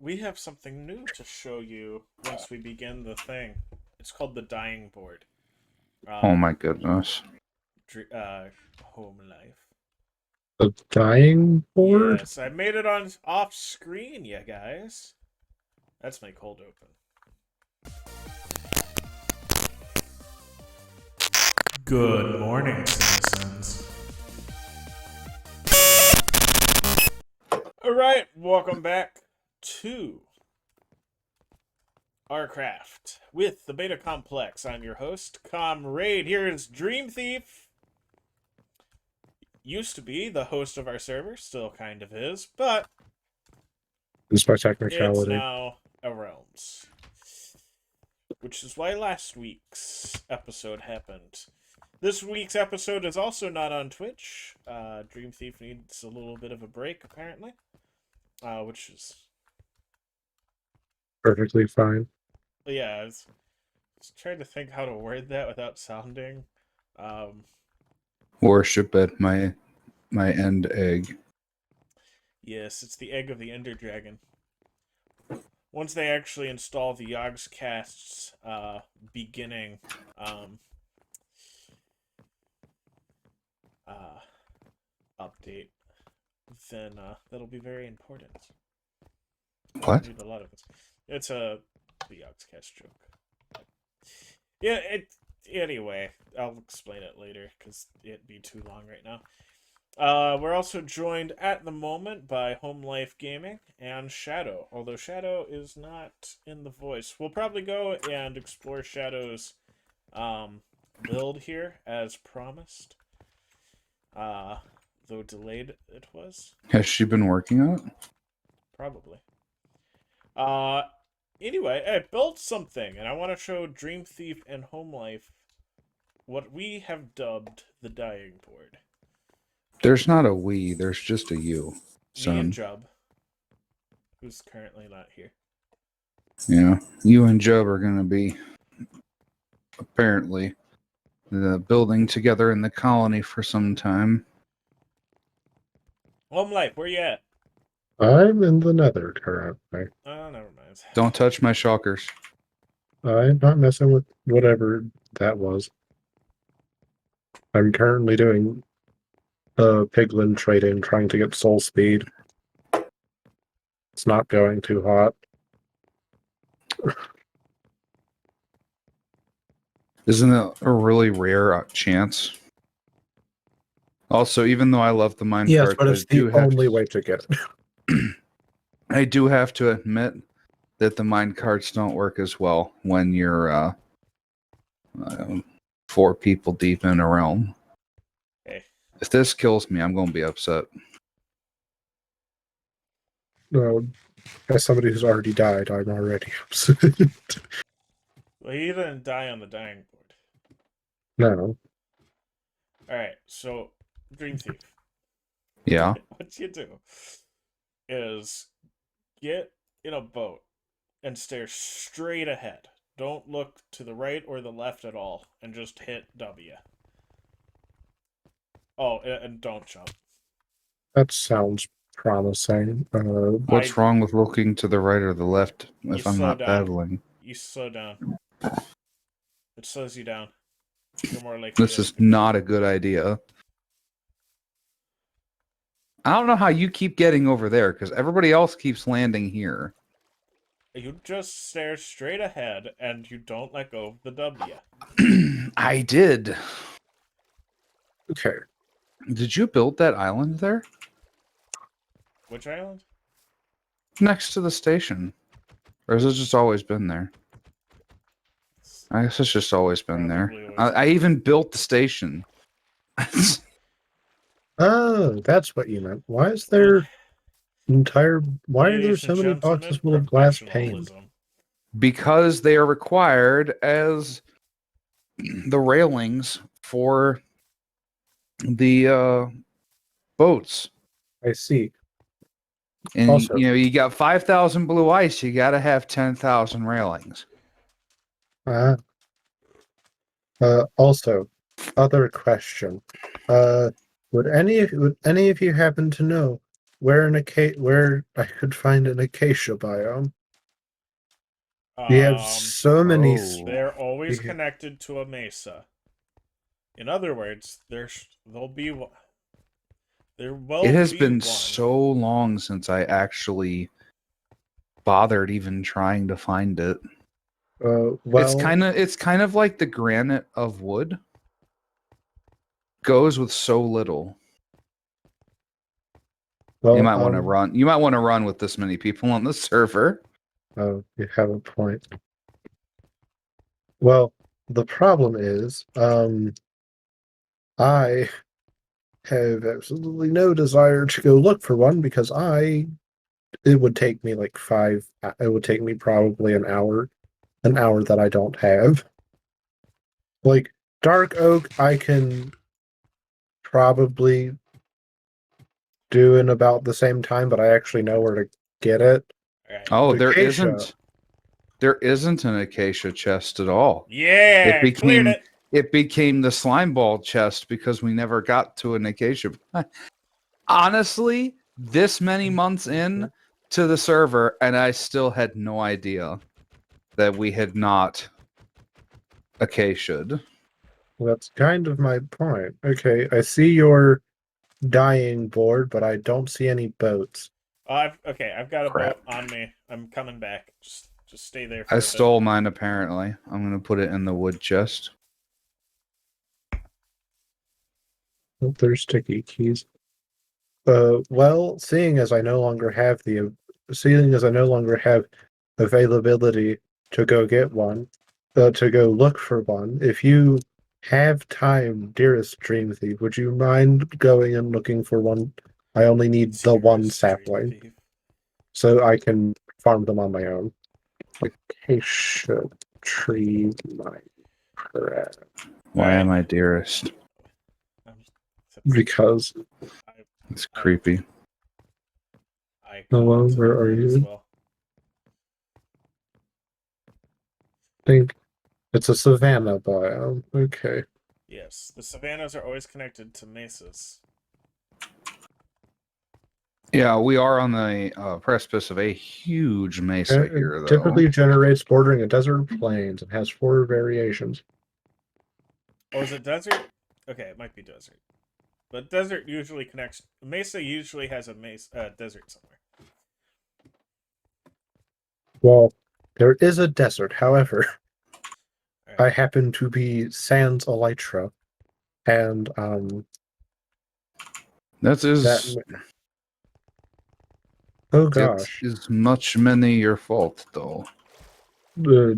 we have something new to show you once we begin the thing. It's called the dying board. Oh Um, my goodness. Home life. The dying board? Yes, I made it on off screen, you guys. That's my cold open. Good morning, citizens. Alright, welcome back to OurCraft with the Beta Complex. I'm your host, Comraide. Here is Dream Thief. Used to be the host of our server, still kind of is, but Despite it's technicality. now a Realms. Which is why last week's episode happened. This week's episode is also not on Twitch. Dream Thief needs a little bit of a break, apparently. Which is... Perfectly fine. Yeah, I was trying to think how to word that without sounding... Worship at my end egg. Yes, it's the egg of the Ender Dragon. Once they actually install the OurCast's beginning update, then that'll be very important. What? Need a lot of it. It's the OurCast joke. Yeah, anyway, I'll explain it later because it'd be too long right now. We're also joined at the moment by Home Life Gaming and Shadow, although Shadow is not in the voice. We'll probably go and explore Shadow's build here as promised. Though delayed it was. Has she been working on it? Probably. Anyway, I built something, and I want to show Dream Thief and Home Life what we have dubbed the dying board. There's not a we, there's just a you. Me and Son. Jub, who's currently not here. Yeah. You and Job are gonna be apparently building together in the colony for some time. Home Life, where you at? I'm in the nether currently. Oh, never mind. Don't touch my shockers. I'm not messing with whatever that was. I'm currently doing piglin trading, trying to get soul speed. It's not going too hot. Isn't it a really rare chance? Also, even though I love the mine Yes, carts, but it's the only way to get it. I do have to admit that the mine carts don't work as well when you're 4 people deep in a realm. Hey. If this kills me, I'm going to be upset. No, as somebody who's already died, I'm already upset. Well, he didn't die on the dying board. No. Alright, so, Dream Thief. Yeah. What you do is get in a boat and stare straight ahead. Don't look to the right or the left at all, and just hit W. Oh, and don't jump. That sounds promising. What's wrong with looking to the right or the left if I'm not paddling? You slow down. It slows you down. You're more likely This is not a good idea. I don't know how you keep getting over there, because everybody else keeps landing here. You just stare straight ahead, and you don't let go of the W. I did. Okay. Did you build that island there? Which island? Next to the station. Or has it just always been there? I guess it's just always been there. I even built the station. Oh, that's what you meant. Why is there why are there so many boxes full of glass pane? Because they are required as the railings for the boats. I see. And Also, you got 5,000 blue ice, you got to have 10,000 railings. Also, other question. Would any of you happen to know where I could find an acacia biome. You have so many. Oh. They're always Yeah. connected to a mesa. In other words, there will It has be been one. so long since I actually bothered even trying to find it. Well, It's kind of like the granite of wood. Goes with so little. well, You might want to run. You might want to run with this many people on the server. Oh, you have a point. Well, the problem is, I have absolutely no desire to go look for one because it would take me like it would take me probably an hour that I don't have. Like, Dark Oak, I can probably do in about the same time, but I actually know where to get it. Right. Oh, Acacia. there isn't an acacia chest at all. Yeah, cleared it. It became the slime ball chest because we never got to an acacia. Honestly, this many months in to the server, and I still had no idea that we had not acacia'd. That's kind of my point. Okay, I see your dying board, but I don't see any boats. I've got a Crap. boat on me. I'm coming back. Just stay there for I a bit. stole mine apparently. I'm gonna put it in the wood chest. Oh, there's sticky keys. Well, seeing as I no longer have availability to go get one, to go look for one, if you have time, dearest Dream Thief, would you mind going and looking for one? I only need the one Dearest sapling, Dream Thief. so I can farm them on my own. Acacia tree Minecraft. Why am Right. I dearest? Because It's creepy. I hello, commented where on are that as you? well. Think it's a savanna biome. Okay. Yes, the savannas are always connected to mesas. Yeah, we are on the precipice of a huge mesa here, though. Typically generates bordering a desert plains and has 4 variations. Oh, is it desert? Okay, it might be desert. But desert usually connects. Mesa usually has a desert somewhere. Well, there is a desert. However, Right. I happen to be Sans Elytra, and That is. Oh gosh, It is much many your fault, though. we're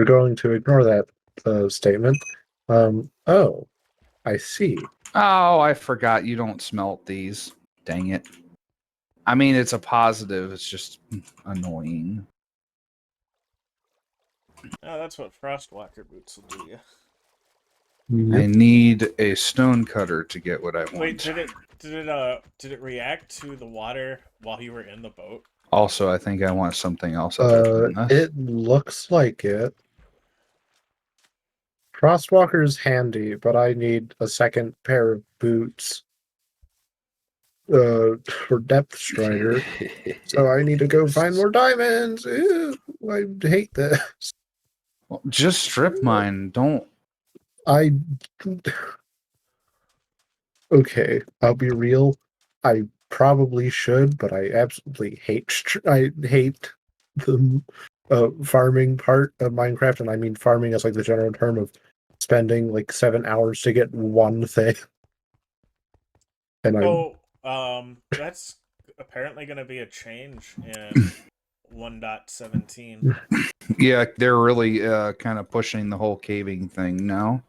going to ignore that statement. Oh, I see. Oh, I forgot you don't smelt these. Dang it. I mean, it's a positive. It's just annoying. Oh, that's what Frostwalker boots will do you. I need a stone cutter to get what I want. Wait, did it react to the water while you were in the boat? Also, I think I want something else other than this. It looks like it. Frostwalker's handy, but I need a second pair of boots for Depth Strider. So I need to go find more diamonds. Ew, I hate this. Well, just strip mine. Don't. Okay, I'll be real. I probably should, but I absolutely hate. I hate the farming part of Minecraft, and I mean farming as like the general term of spending like 7 hours to get one thing. And that's apparently going to be a change in 1.17. Yeah, they're really kind of pushing the whole caving thing now.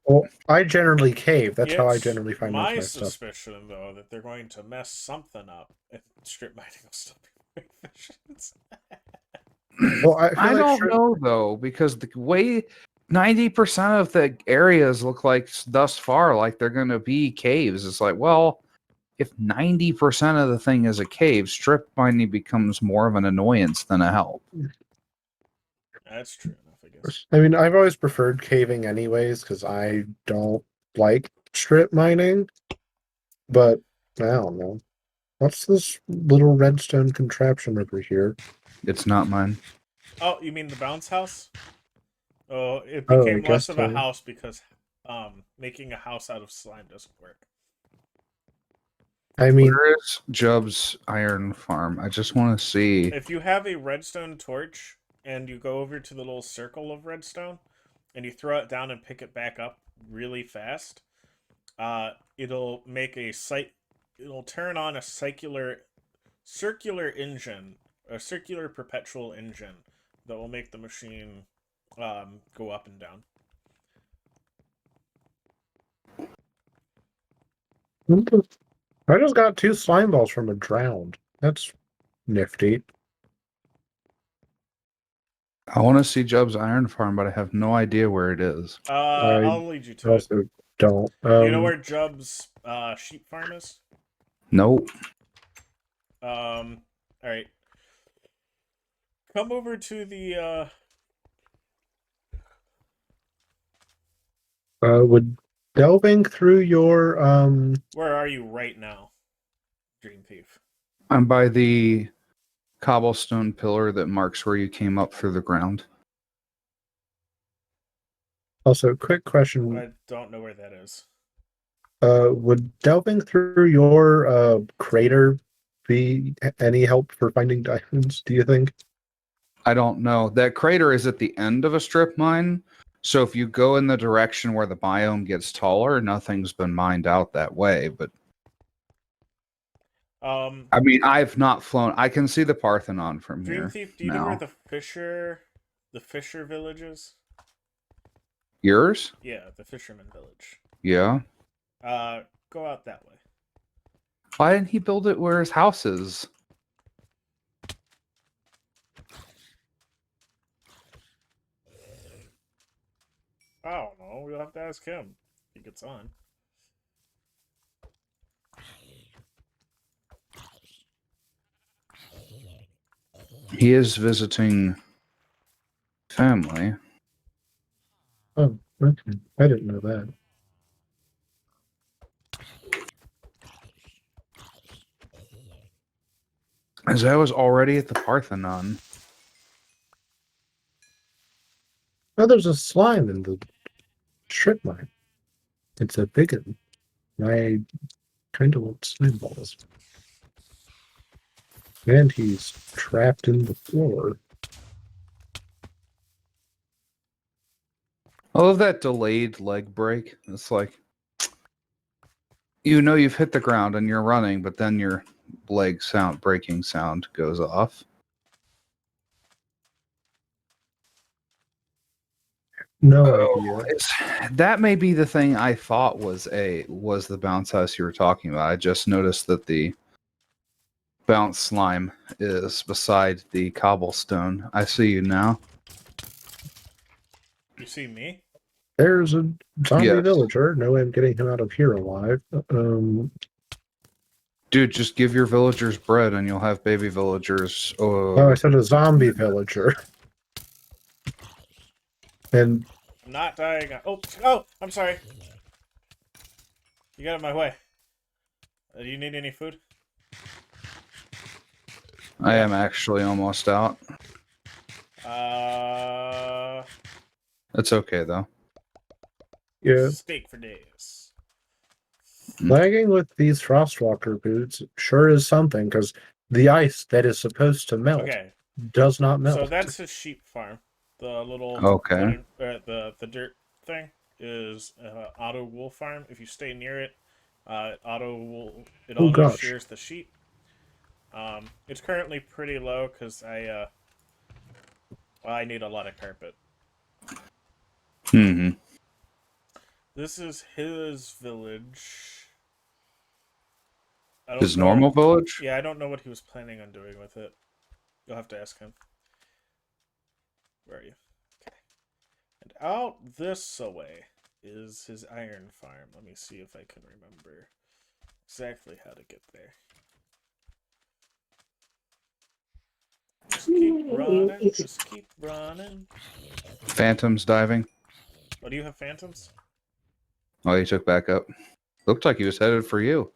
well, I generally cave. That's how I It's generally find most of my stuff. suspicion, though, that they're going to mess something up and strip mining will still be very efficient. Well, I don't know though, because the way 90% of the areas look like thus far like they're going to be caves. It's like, well, if 90% of the thing is a cave, strip mining becomes more of an annoyance than a help. That's true enough, I guess. I mean, I've always preferred caving anyways because I don't like strip mining. But I don't know. What's this little redstone contraption over here? It's not mine. Oh, you mean the bounce house? Oh, it Oh, I became less guess of a so. house because making a house out of slime doesn't work. I mean, Where is Jub's iron farm? I just want to see. If you have a redstone torch and you go over to the little circle of redstone and you throw it down and pick it back up really fast, it'll make a site. It'll turn on a circular engine, a circular perpetual engine that will make the machine go up and down. I just got 2 slime balls from a drowned. That's nifty. I want to see Jub's iron farm, but I have no idea where it is. I I'll lead you to it. also don't. Do you know where Jub's sheep farm is? Nope. All right. Come over to the would delving through your Where are you right now, Dream Thief? I'm by the cobblestone pillar that marks where you came up through the ground. Also, quick question. I don't know where that is. Would delving through your crater be any help for finding diamonds, do you think? I don't know. That crater is at the end of a strip mine. So if you go in the direction where the biome gets taller, nothing's been mined out that way. But I mean, I've not flown. I can see the Parthenon from Dream here. Thief, do you know where the Fisher village is? Yours? Yeah, the Fisherman village. Yeah. Go out that way. Why didn't he build it where his house is? I don't know. We'll have to ask him. He gets on. He is visiting family. Oh, okay. I didn't know that. As I was already at the Parthenon. Oh, there's a slime in the strip mine. It's a big one. I kind of want slime balls. And he's trapped in the floor. I love that delayed leg break. It's like, you know you've hit the ground and you're running, but then your leg breaking sound goes off. No idea. That may be the thing I thought was the bounce house you were talking about. I just noticed that the bounce slime is beside the cobblestone. I see you now. You see me? There's a zombie Yes. villager. No way I'm getting him out of here alive. Dude, just give your villagers bread and you'll have baby villagers. Oh, I said a zombie villager. And I'm not dying. Oh, I'm sorry. You got in my way. Do you need any food? I am actually almost out. It's okay though. yeah, Steak for days. lagging with these Frostwalker boots sure is something, because the ice that is supposed to melt does not melt. So that's his sheep farm. The little Okay. the dirt thing is auto wool farm. If you stay near it, it auto shears the sheep. It's currently pretty low because I need a lot of carpet. Mm-hmm. This is his village. His normal village? Yeah, I don't know what he was planning on doing with it. You'll have to ask him. Where are you? Okay. And out this way is his iron farm. Let me see if I can remember exactly how to get there. Just keep running. Just keep running. Phantoms diving. Oh, do you have phantoms? Oh, he took back up. Looked like he was headed for you.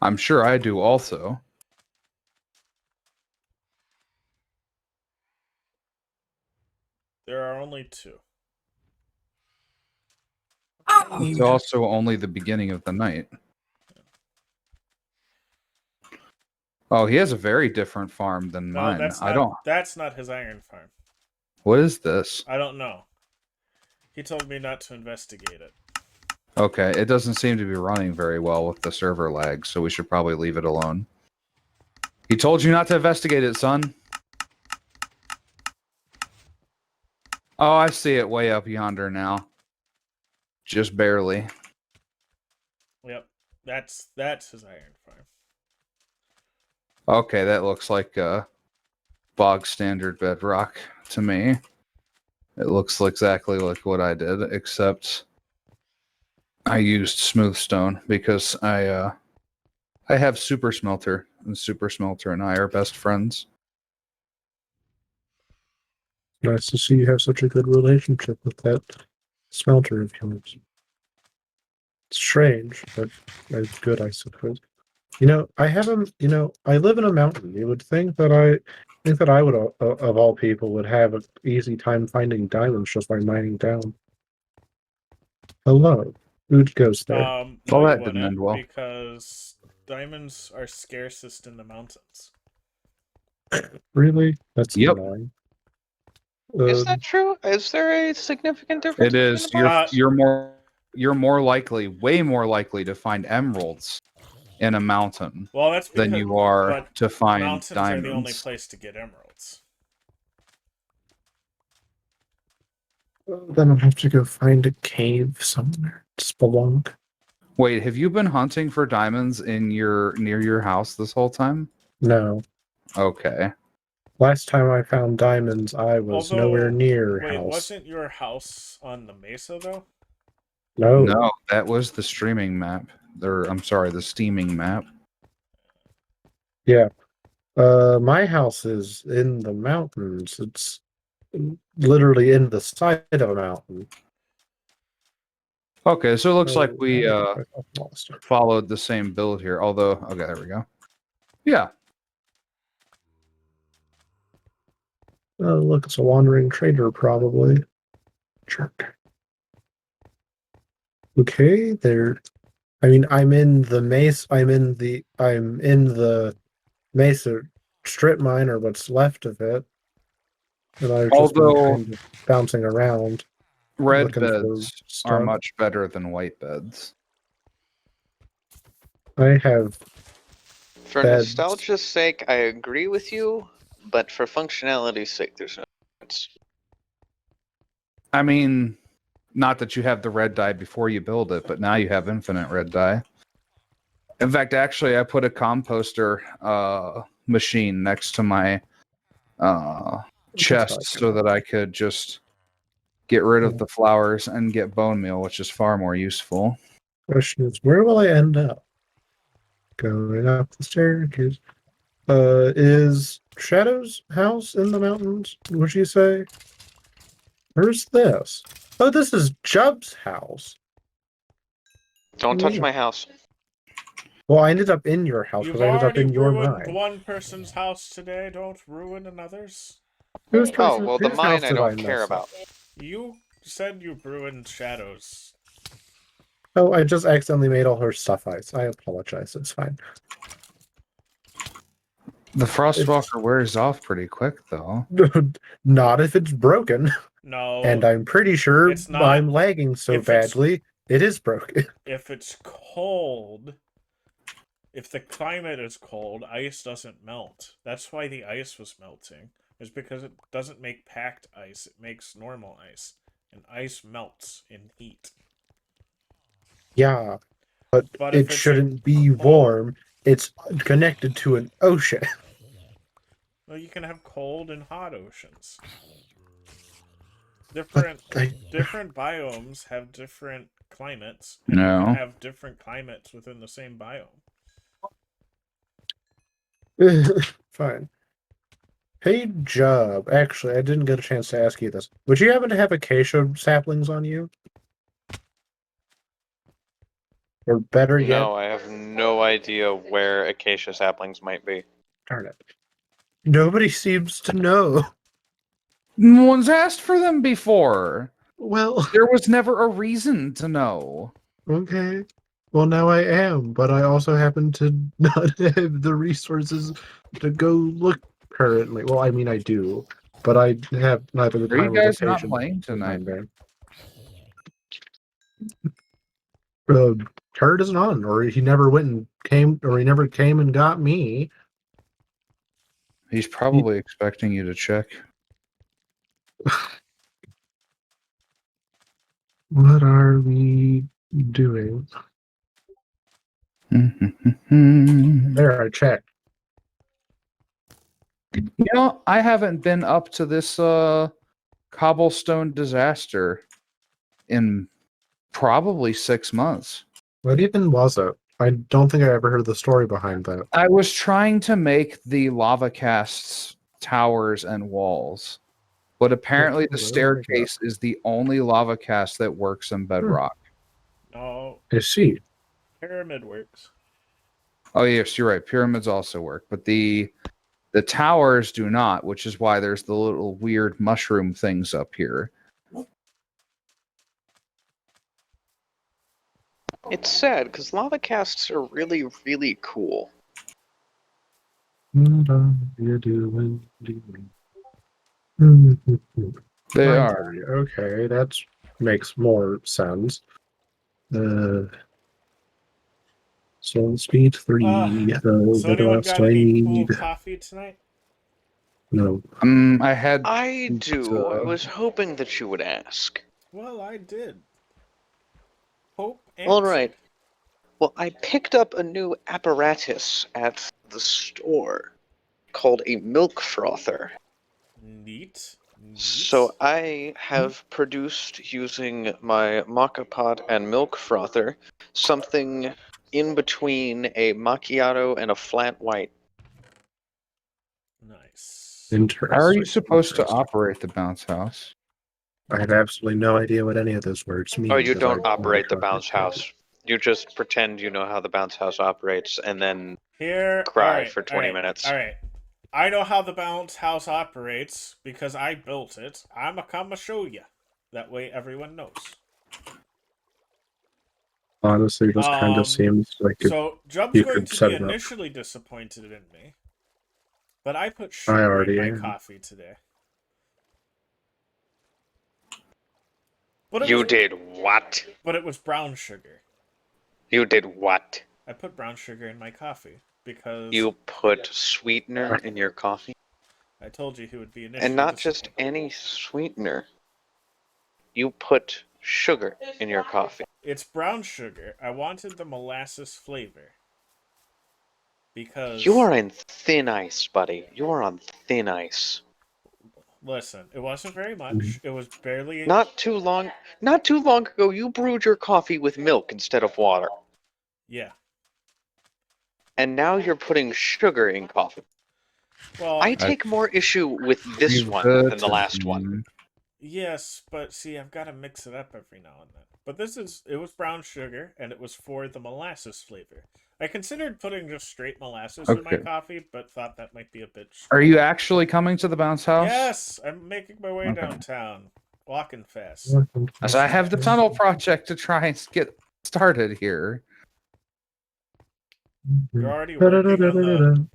I'm sure I do also. There are only 2. It's also only the beginning of the night. Oh, he has a very different farm than No, mine. that's I not. don't. That's not his iron farm. What is this? I don't know. He told me not to investigate it. Okay, it doesn't seem to be running very well with the server lag, so we should probably leave it alone. He told you not to investigate it, son. Oh, I see it way up yonder now. Just barely. Yep, that's his iron farm. Okay, that looks like bog standard bedrock to me. It looks exactly like what I did, except I used smooth stone because I have super smelter, and super smelter and I are best friends. Nice to see you have such a good relationship with that smelter of yours. It's strange, but it's good, I suppose. I haven't. I live in a mountain. You would think that I would, of all people, would have an easy time finding diamonds just by mining down. Hello, who'd goes there? No, Well, you that didn't wouldn't, end well. because diamonds are scarcest in the mountains. Really? That's Yep. annoying. Is that true? Is there a significant difference? It is. between the parts? You're more likely, way more likely to find emeralds in a mountain Well, that's because than you are but to find mountains diamonds. are the only place to get emeralds. Then I'll have to go find a cave somewhere. Spelunk. Wait, have you been hunting for diamonds near your house this whole time? No. Okay. Last time I found diamonds, I was nowhere near Wait, house. wasn't your house on the mesa though? No. No, that was the streaming map. I'm sorry, the steaming map. Yeah. My house is in the mountains. It's literally in the side of a mountain. Okay, so it looks like we I've lost it. followed the same build here. Although, okay, there we go. Yeah. Oh, look, it's a wandering trader, probably. Jerk. Okay, there. I mean, I'm in the mesa strip mine, or what's left of it. And I've just been Although kind of bouncing around. red looking for beds are stuff. much better than white beds. I have For beds. nostalgia's sake, I agree with you, but for functionality's sake, there's no difference. I mean, not that you have the red dye before you build it, but now you have infinite red dye. In fact, actually, I put a composter machine next to my chest so that I could just get rid of the flowers and get bone meal, which is far more useful. Question is, where will I end up? Going up the staircase. Is Shadow's house in the mountains, would you say? Where's this? Oh, this is Jub's house. Don't touch Yeah. my house. Well, I ended up in your house You've because I ended up already in your ruined mine. one person's house today. Don't ruin another's. Whose Oh, well, the whose house mine I did don't mess care up? about. You said you ruined Shadows. Oh, I just accidentally made all her stuff ice. I apologize. It's fine. The Frostwalker wears off pretty quick, though. Not if it's broken. No. And I'm pretty sure It's not. I'm lagging so If it's- badly. It is broken. If it's cold, if the climate is cold, ice doesn't melt. That's why the ice was melting. It's because it doesn't make packed ice. It makes normal ice. And ice melts in heat. Yeah, but if it it's shouldn't be cold- warm. It's connected to an ocean. Well, you can have cold and hot oceans. But Different biomes have different climates, and No. you can have different climates within the same biome. Fine. Hey, Jub. Actually, I didn't get a chance to ask you this. Would you happen to have acacia saplings on you? Or better yet, No, I have no idea where acacia saplings might be. darn it. Nobody seems to know. No one's asked for them before. Well, There was never a reason to know. okay. Well, now I am, but I also happen to not have the resources to go look currently. Well, I mean, I do, but I have neither the Are you time or the guys not patience playing to tonight? find there. Turd isn't on, or he never went and came, or he never came and got me. He's probably expecting you to check. What are we doing? You There, I checked. know, I haven't been up to this cobblestone disaster in probably 6 months. What even was it? I don't think I ever heard the story behind that. I was trying to make the lava casts towers and walls, but apparently the staircase is the only lava cast that works in bedrock. No, I see. pyramid works. Oh yes, you're right. Pyramids also work, but the towers do not, which is why there's the little weird mushroom things up here. It's sad because lava casts are really, really cool. What are you doing? They 9:30. are. Okay, that makes more sense. Soul speed 3. So What anyone else got do I any cool need? coffee tonight? No. I had. I do. I was hoping that you would ask. Well, I did. Hope All answered. right. Well, I picked up a new apparatus at the store called a milk frother. Neat. Neat. So I have produced, using my maca pot and milk frother, something in between a macchiato and a flat white. Nice. Interesting. How are you supposed to Interesting. operate the bounce house? I have absolutely no idea what any of those words mean. Oh, you but don't I- operate the bounce house. You just pretend you know how the bounce house operates and then Here, cry for 20 minutes. All right. I know how the bounce house operates because I built it. I'm a come show you. That way everyone knows. Honestly, this kind of seems like So Jub's you going could to set be it up. initially disappointed in me, but I put I sugar already in my am. coffee today. But You was, did what? but it was brown sugar. You did what? I put brown sugar in my coffee because You put sweetener in your coffee? I told you he would be initially And not just disappointed. any sweetener. You put sugar in your coffee. It's brown sugar. I wanted the molasses flavor. Because You are in thin ice, buddy. You are on thin ice. listen, it wasn't very much. Mm-hmm. It was barely Not too long ago you brewed your coffee with milk instead of water. yeah. And now you're putting sugar in coffee. Well, I take more issue with this one than the last one. yes, but see, I've got to mix it up every now and then. But it was brown sugar, and it was for the molasses flavor. I considered putting just straight molasses in my Okay. coffee, but thought that might be a bit. Are you actually coming to the bounce house? Yes, I'm making my way Okay. downtown, walking fast. So I have the tunnel project to try and get started here. You're already working on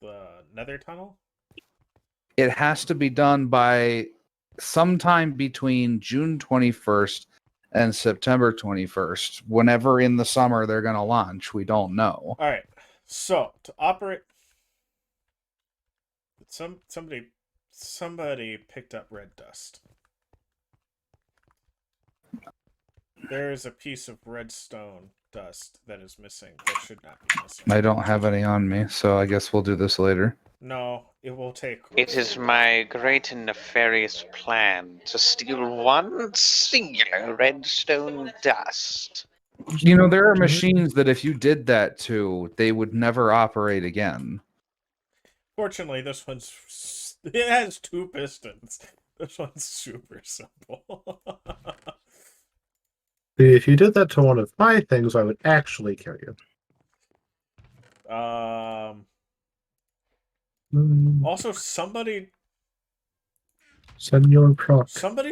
the nether tunnel? It has to be done by sometime between June 21st and September 21st. Whenever in the summer they're going to launch, we don't know. All right. So to operate, somebody picked up red dust. There is a piece of redstone dust that is missing. That should not be missing. I don't have any on me, so I guess we'll do this later. No, it will take. It is my great and nefarious plan to steal one singular redstone dust. You know, there are machines that if you did that to, they would never operate again. Fortunately, this one's it has 2 pistons. This one's super simple. If you did that to one of my things, I would actually kill you. Also, somebody Senor Proc.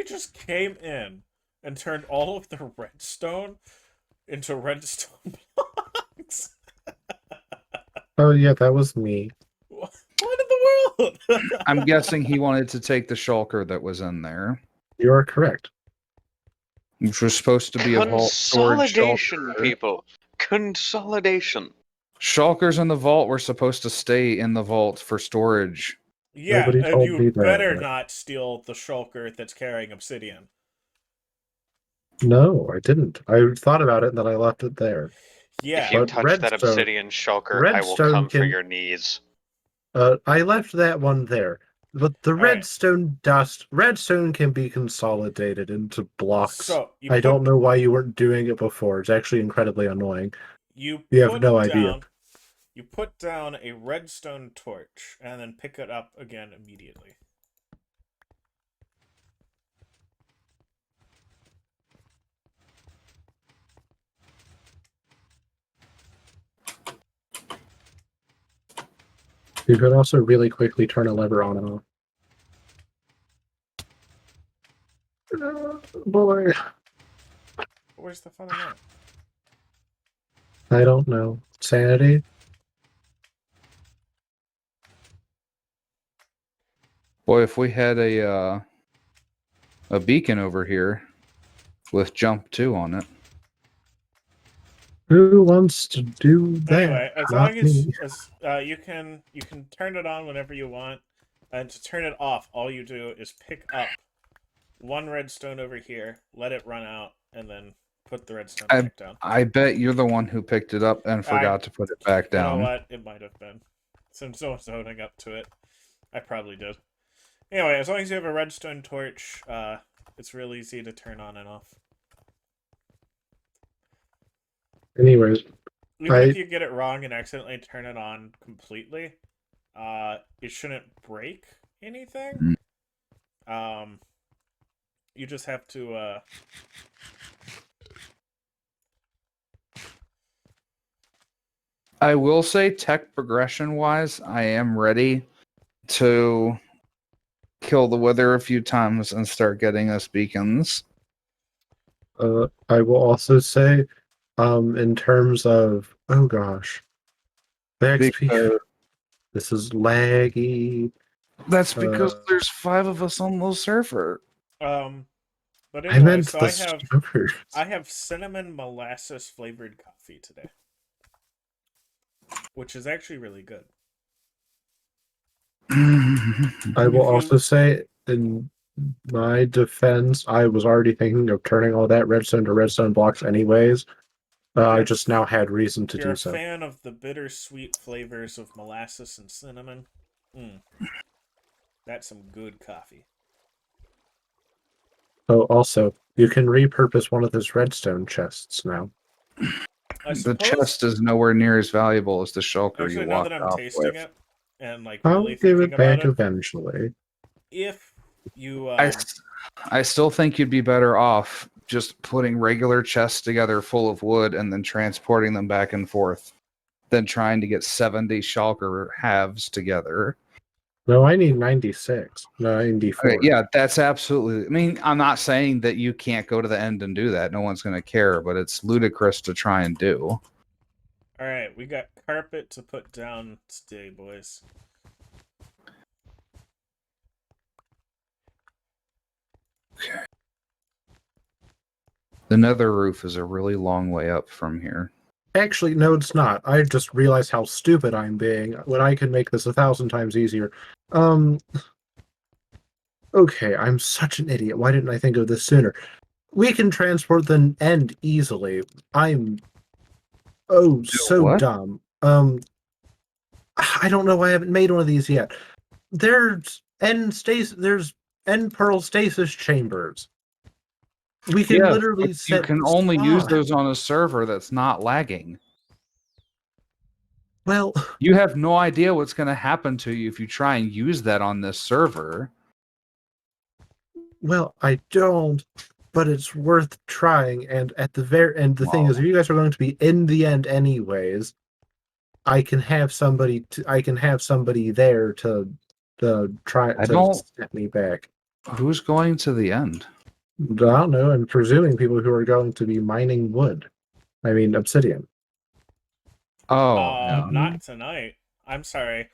just came in and turned all of the redstone into redstone blocks. Oh yeah, that was me. What in the world? I'm guessing he wanted to take the shulker that was in there, You are correct. which was supposed to be a vault storage Consolidation, shulker. people. Consolidation. Shulkers in the vault were supposed to stay in the vault for storage. Yeah, Nobody and told me you that. better not steal the shulker that's carrying obsidian. No, I didn't. I thought about it and then I left it there. Yeah. If you But touch that redstone- obsidian shulker, I will redstone come for can- your knees. I left that one there. But the right. redstone can be consolidated into blocks. So you I don't know why you weren't doing it before. It's actually incredibly annoying. You have no idea. You put down a redstone torch and then pick it up again immediately. You could also really quickly turn a lever on and off. Boy, Where's the fun in that? I don't know. Sanity? Boy, if we had a beacon over here with jump 2 on it. Who wants to do that? Anyway, as Not long me. as you can turn it on whenever you want, and to turn it off, all you do is pick up one redstone over here, let it run out, and then put the redstone back down. I bet you're the one who picked it up and forgot to put it back down. You know what? It might have been. Since no one's owning up to it, I probably did. Anyway, as long as you have a redstone torch, it's real easy to turn on and off. Anyways, Even if you get it wrong and accidentally turn it on completely, it shouldn't break anything. You just have to I will say, tech progression wise, I am ready to kill the wither a few times and start getting us beacons. I will also say, in terms of, oh gosh, the XP, Because this is laggy. that's because there's 5 of us on the server. But I anyway, meant so the servers. I have cinnamon molasses flavored coffee today, which is actually really good. I will also say, in my defense, I was already thinking of turning all that redstone to redstone blocks anyways. I just now had reason to You're do a so. fan of the bittersweet flavors of molasses and cinnamon? That's some good coffee. Oh, also, you can repurpose one of those redstone chests now. The chest is nowhere near as valuable as the shulker Actually, you now walked that I'm off tasting with. it and like I'll really give thinking it back about it, eventually. if you I still think you'd be better off just putting regular chests together full of wood and then transporting them back and forth than trying to get 70 shulker halves together. No, I need 96, 94. Okay, yeah, that's absolutely. I mean, I'm not saying that you can't go to the end and do that. No one's going to care, but it's ludicrous to try and do. All right, we got carpet to put down today, boys. Okay. The nether roof is a really long way up from here. Actually, no, it's not. I just realized how stupid I'm being when I can make this 1,000 times easier. Okay, I'm such an idiot. Why didn't I think of this sooner? We can transport the end easily. I'm so what? dumb. I don't know why I haven't made one of these yet. There's end pearl stasis chambers. We can literally but set you can only use spawns. those on a server that's not lagging. Well, You have no idea what's going to happen to you if you try and use that on this server. well, I don't. but it's worth trying. And at the the thing is, Wow. if you guys are going to be in the end anyways, I can have somebody there to try I to don't. step me back. Who's going to the end? I don't know. I'm presuming people who are going to be mining wood. I mean, obsidian. Oh, yeah. Not tonight. I'm sorry.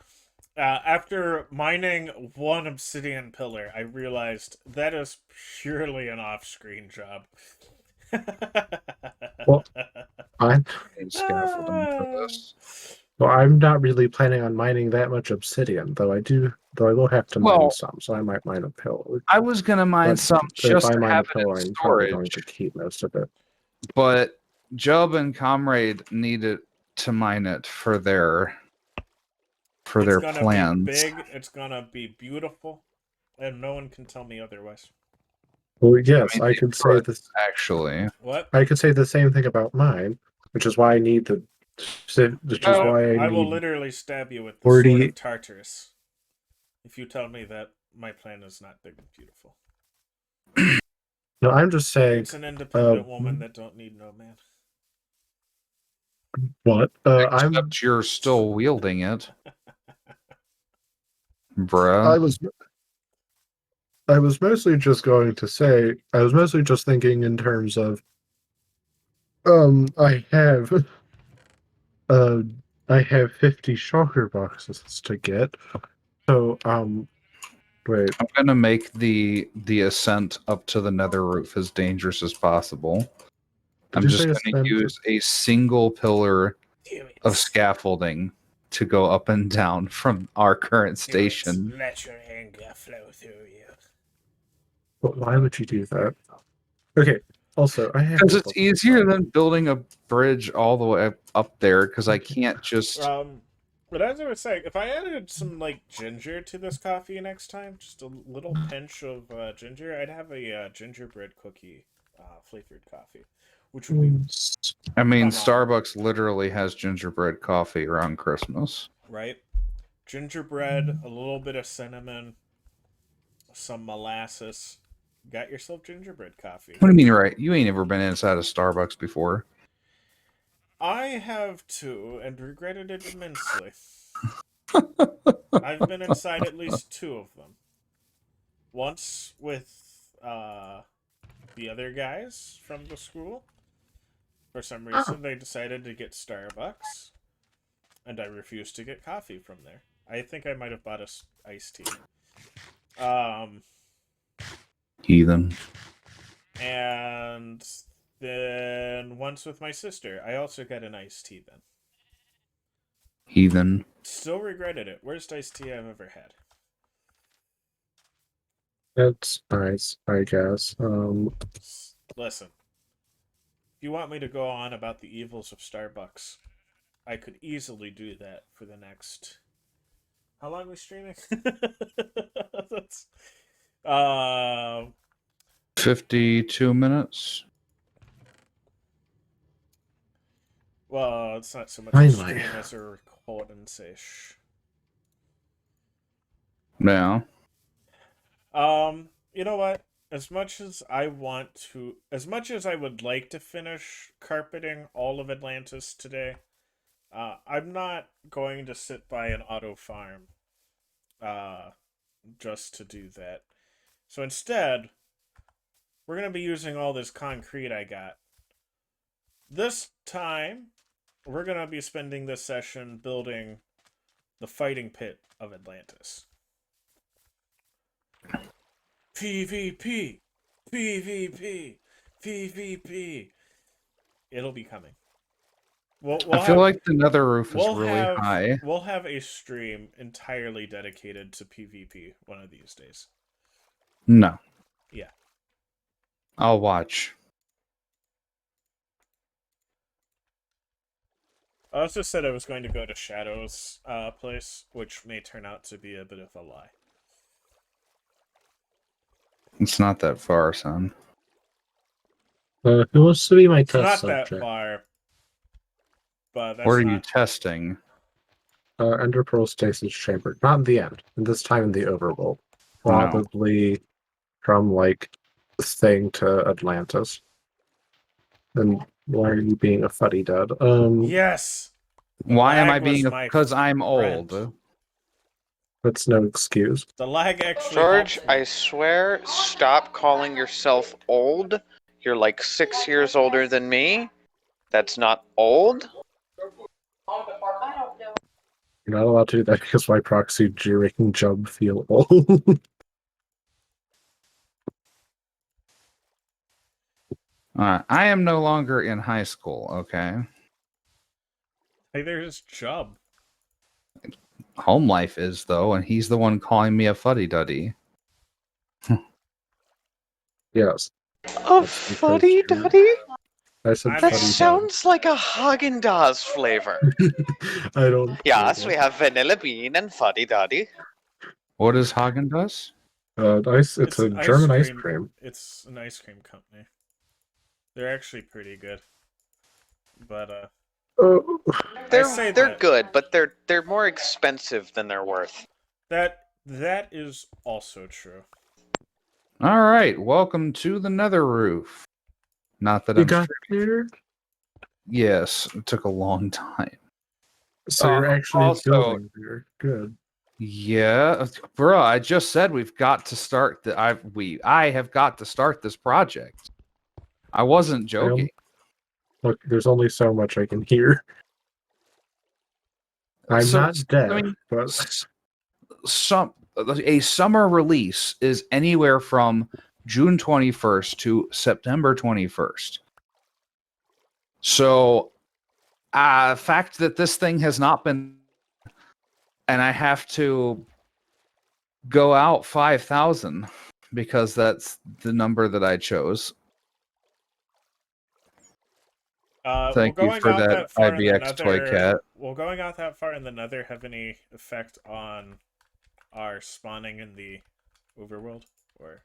After mining one obsidian pillar, I realized that is purely an off-screen job. Well, I'm Need scaffolding for this. well, I'm not really planning on mining that much obsidian, though I will have to mine Well, some, so I might mine a pillar. I was gonna mine But some if just I to mine a have it pillar, in I'm probably going to storage, keep most of it. but Jub and Comrade needed to mine it for their It's gonna be plans. big, it's gonna be beautiful, and no one can tell me otherwise. Well, yes, mean, I they could say could, this. actually. What? I could say the same thing about mine, which is why I need the. Which is Oh, why I I will need literally stab you with the sword 40. of Tartarus if you tell me that my plan is not big and beautiful. No, I'm just saying. It's an independent woman that don't need no man. What? Except you're still wielding it, bruh. I was mostly just going to say. I was mostly just thinking in terms of. I have. Uh, I have 50 shulker boxes to get. So, wait. I'm gonna make the ascent up to the nether roof as dangerous as possible. Did I'm you just say gonna ascent? use a single pillar Damn it. of scaffolding to go up and down from our current Do it. station. Let your anger flow through you. But why would you do that? Okay. Also, I have. Because it's easier than building a bridge all the way up there, because I can't just... But as I was saying, if I added some like ginger to this coffee next time, just a little pinch of ginger, I'd have a gingerbread cookie flavored coffee, which would be I mean, phenomenal. Starbucks literally has gingerbread coffee around Christmas. Right. Gingerbread, a little bit of cinnamon, some molasses. Got yourself gingerbread coffee. What do you mean, right? You ain't ever been inside a Starbucks before. I have too, and regretted it immensely. I've been inside at least two of them. Once with the other guys from the school. For some reason, they decided to get Starbucks, and I refused to get coffee from there. I think I might have bought us iced tea. Heathen. And then once with my sister, I also got an iced tea then. Heathen. Still regretted it. Worst iced tea I've ever had. That's nice, I guess. Listen, if you want me to go on about the evils of Starbucks, I could easily do that for the next... How long are we streaming? That's... 52 minutes. Well, it's not so much a Finally. stream as a recording-ish. Yeah. You know what? As much as I would like to finish carpeting all of Atlantis today, I'm not going to sit by an auto farm, just to do that. So instead, we're gonna be using all this concrete I got. This time, we're gonna be spending this session building the fighting pit of Atlantis. PvP! PvP! PvP! It'll be coming. I feel like the nether roof is really high. We'll have a stream entirely dedicated to PvP one of these days. No. Yeah. I'll watch. I also said I was going to go to Shadow's place, which may turn out to be a bit of a lie. It's not that far, son. Who wants to be my It's test not subject? that far, but that's What are not... you testing? Ender Pearl Stasis Chamber. Not in the end. This time in the overworld. No. Probably from like thing to Atlantis. And why are you being a fuddy-dud? Yes. The Why am I lag was being? my Because I'm friend. old. That's no excuse. The lag actually George, helped me. I swear, stop calling yourself old. You're like 6 years older than me. That's not old. You're not allowed to do that because my proxy you're making Jub feel old. I am no longer in high school. Okay, Hey, there's Chubb. home life is though, and he's the one calling me a fuddy duddy. Yes. A That's because fuddy you're- duddy? I said I That mean- fuddy-dud. sounds like a Haagen-Dazs flavor. I don't. Yes, we have vanilla bean and fuddy duddy. What is Haagen Dazs? It's a an German ice cream. It's an ice cream company. They're actually pretty good. But say They're that. good, but they're more expensive than they're worth. that is also true. All right, welcome to the Nether Roof. Not that You I'm. got here? Yes, it took a long time. So you're actually also- building here. Good. Yeah, bro. I just said we've got to start the. I have got to start this project. I wasn't joking. Look, there's only so much I can hear. I'm So, not dead, I mean, but a summer release is anywhere from June 21st to September 21st. So, fact that this thing has not been, and I have to go out 5,000 because that's the number that I chose. Thank you going for out that, far in the IBX Toy Nether- Cat. Will going out that far in the Nether have any effect on our spawning in the overworld? Or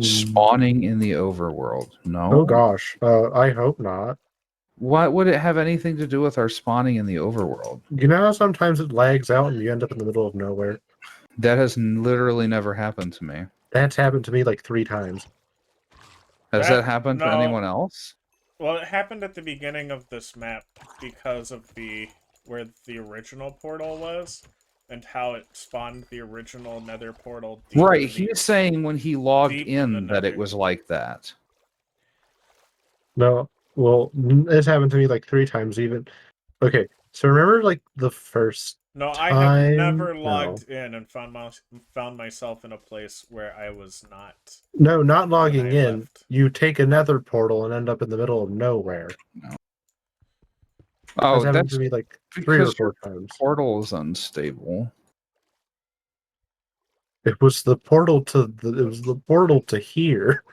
Spawning in the overworld. No. oh gosh, I hope not. What would it have anything to do with our spawning in the overworld? You know how sometimes it lags out and you end up in the middle of nowhere? That has literally never happened to me. That's happened to me like 3 times. Has that happened to no. anyone else? Well, it happened at the beginning of this map because of where the original portal was and how it spawned the original Nether portal. Right, in the- he's saying when he logged deep in the in that it Nether. was like that. No, well, it's happened to me like 3 times even. Okay, so remember like the first No, I time? have never No. logged in and found myself in a place where I was not. No, not logging I in. left. You take another portal and end up in the middle of nowhere. Oh, That's happened that's to me like 3 or because 4 your times. portal is unstable. It was the portal to here.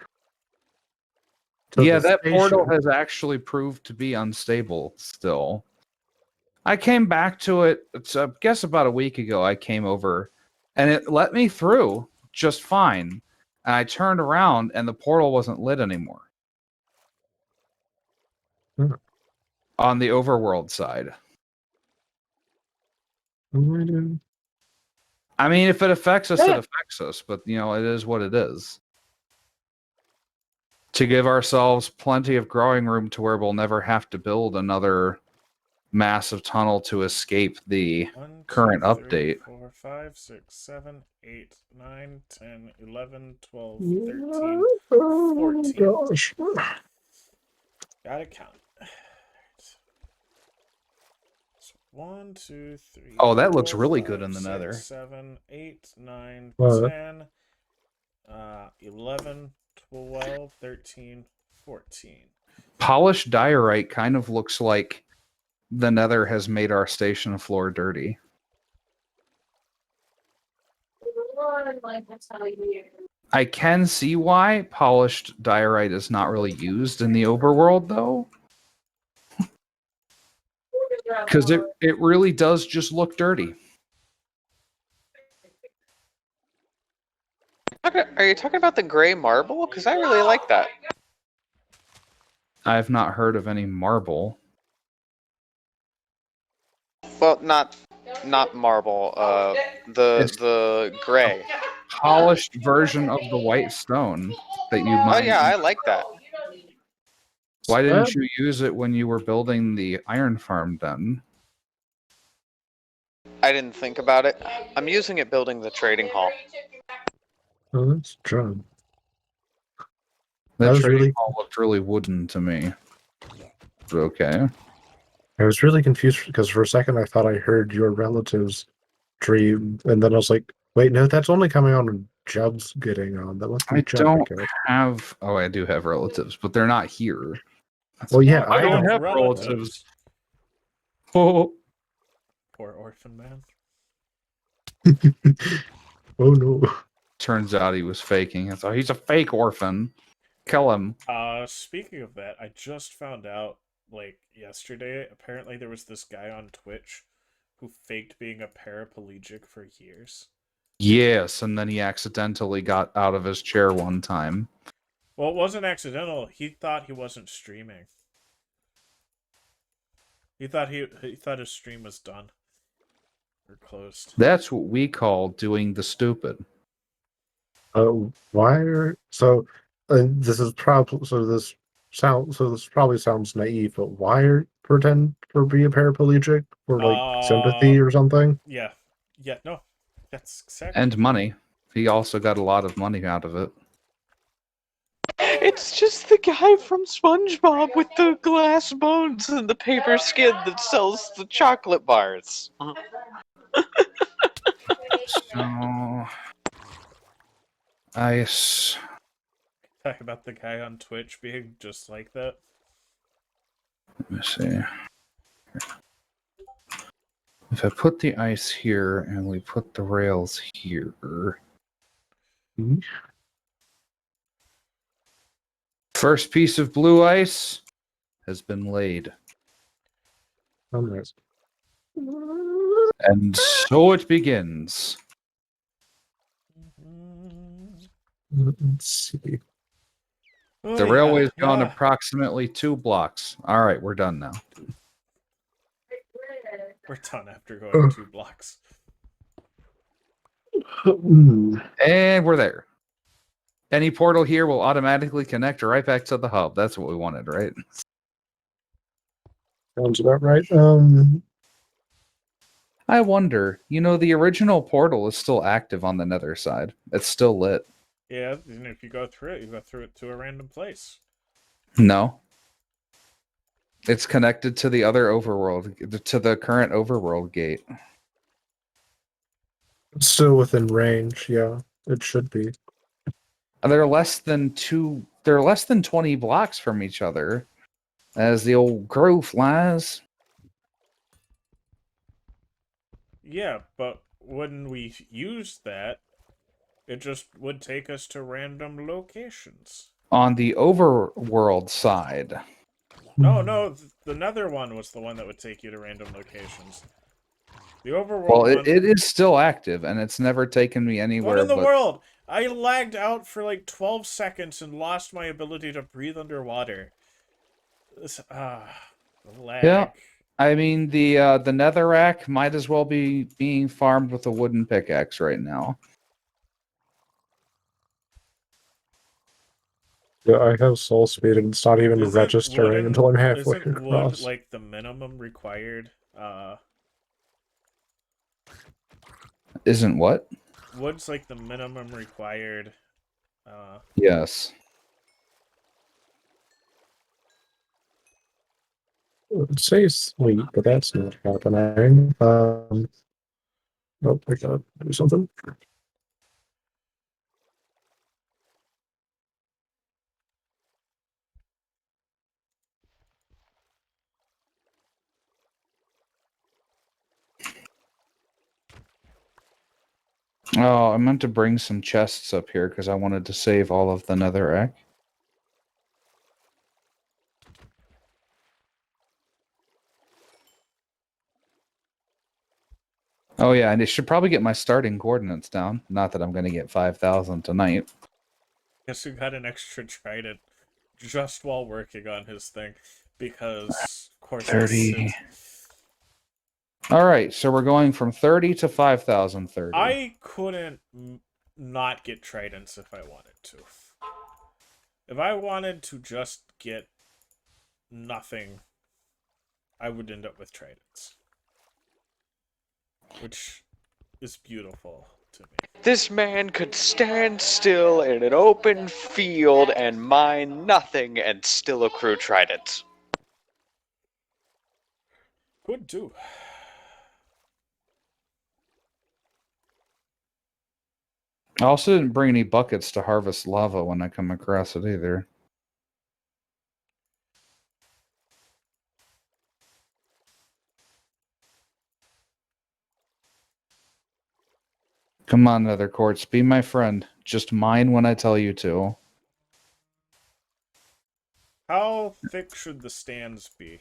To Yeah, the that portal station. has actually proved to be unstable still. I came back to it, I guess about a week ago. I came over and it let me through just fine. And I turned around and the portal wasn't lit anymore. Hmm. On the overworld side. I mean, if it affects us, it affects us. But, you know, it is what it is. To give ourselves plenty of growing room to where we'll never have to build another massive tunnel to escape the 1, 2, current 3, update. 4, 5, 6, 7, 8, 9, 10, 11, 12, 13, Oh 14. gosh. Gotta count. So 1, 2, 3. Oh, that looks 4, really 5, good in the 6, Nether. 7, 8, 9, What? 10, 11, 12, 13, 14. Polished diorite kind of looks like the Nether has made our station floor dirty. I can see why polished diorite is not really used in the overworld, though. Because it really does just look dirty. Are you talking about the gray marble? Because I really like that. I have not heard of any marble. Well, not marble. The gray. polished version of the white stone that you Oh mined. yeah, I like that. Why didn't you use it when you were building the iron farm then? I didn't think about it. I'm using it building the trading hall. Oh, that's John. That was trading really- hall looked really wooden to me. But okay. I was really confused because for a second I thought I heard your relatives dream, and then I was like, wait, no, that's only coming on when Judd's getting on. That must be I Judd. don't Okay. have... Oh, I do have relatives, but they're not here. Well, yeah, Oh, I don't don't have relatives. Poor orphan man. Oh no. Turns out he was faking. I thought he's a fake orphan. Kill him. Speaking of that, I just found out, like, yesterday, apparently there was this guy on Twitch who faked being a paraplegic for years. Yes, and then he accidentally got out of his chair one time. Well, it wasn't accidental. He thought he wasn't streaming. He thought his stream was done. Or closed. That's what we call doing the stupid. Why are so? This is probably so. This this probably sounds naive, but why pretend for be a paraplegic for like sympathy or something? Yeah. Yeah, no. That's exactly. And money. He also got a lot of money out of it. It's just the guy from SpongeBob with the glass bones and the paper skin that sells the chocolate bars. So... Ice... Talk about the guy on Twitch being just like that. Let me see. If I put the ice here and we put the rails here... Mhm. First piece of blue ice has been laid. Oh, nice. And so it begins. Let's see. Oh, The yeah, railway's gone yeah. approximately 2 blocks. All right, we're done now. We're done after going 2 blocks. And we're there. Any portal here will automatically connect right back to the hub. That's what we wanted, right? Sounds about right. I wonder, the original portal is still active on the nether side. It's still lit. Yeah, and if you go through it, you go through it to a random place. No. It's connected to the other overworld, to the current overworld gate. It's still within range. Yeah, it should be. They're less than 20 blocks from each other, as the old crow flies. Yeah, but when we use that, it just would take us to random locations. On the overworld side. No, the nether one was the one that would take you to random locations. The overworld Well, one... it is still active, and it's never taken me anywhere. What in the world? I lagged out for like 12 seconds and lost my ability to breathe underwater. Lag. Yeah. I mean, the netherrack might as well be being farmed with a wooden pickaxe right now. Yeah, I have soul speed and it's not even Isn't registering until I'm halfway isn't across. wood like the minimum required? Isn't what? Wood's like the minimum required. Yes. It says sleep, but that's not happening. Oh, I gotta do something. Oh, I meant to bring some chests up here because I wanted to save all of the netherrack. Oh yeah, and I should probably get my starting coordinates down. Not that I'm going to get 5,000 tonight. Guess who got an extra trident just while working on his thing? Because, of course, 30. All right, so we're going from 30 to 5,030. I couldn't not get tridents if I wanted to. If I wanted to just get nothing, I would end up with tridents. Which is beautiful to me. This man could stand still in an open field and mine nothing and still accrue tridents. Could too. I also didn't bring any buckets to harvest lava when I come across it either. Come on, Nether Quartz, be my friend. Just mine when I tell you to. How thick should the stands be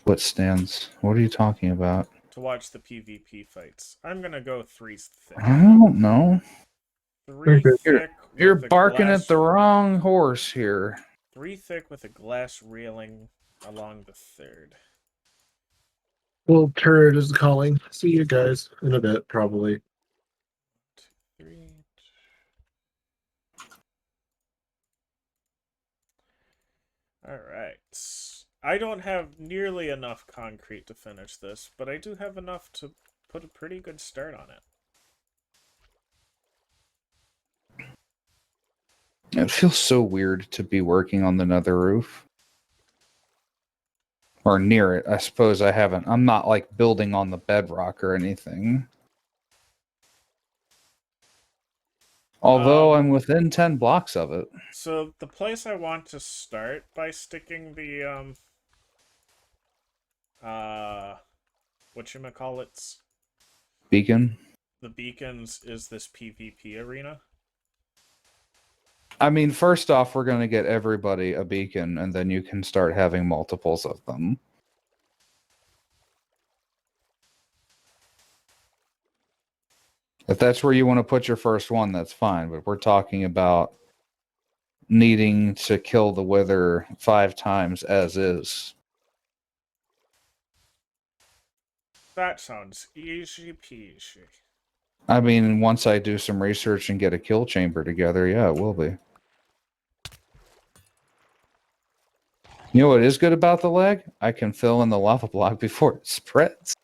What stands? What are you talking about? to watch the PvP fights? I'm gonna go 3 thick. I don't know. 3 Okay. thick. You're with a barking glass, at the wrong horse here. 3 thick with a glass railing along the third. Well, turret is calling. See you guys in a bit, probably. 2, 3. Alright. I don't have nearly enough concrete to finish this, but I do have enough to put a pretty good start on it. It feels so weird to be working on the nether roof. Or near it. I suppose I haven't. I'm not like building on the bedrock or anything. Although I'm within 10 blocks of it. So the place I want to start by sticking the whatchamacallits? Beacon. The beacons is this PvP arena. I mean, first off, we're going to get everybody a beacon, and then you can start having multiples of them. If that's where you want to put your first one, that's fine. But we're talking about needing to kill the wither 5 times as is. That sounds easy peasy. I mean, once I do some research and get a kill chamber together, yeah, it will be. You know what is good about the lag? I can fill in the lava block before it spreads.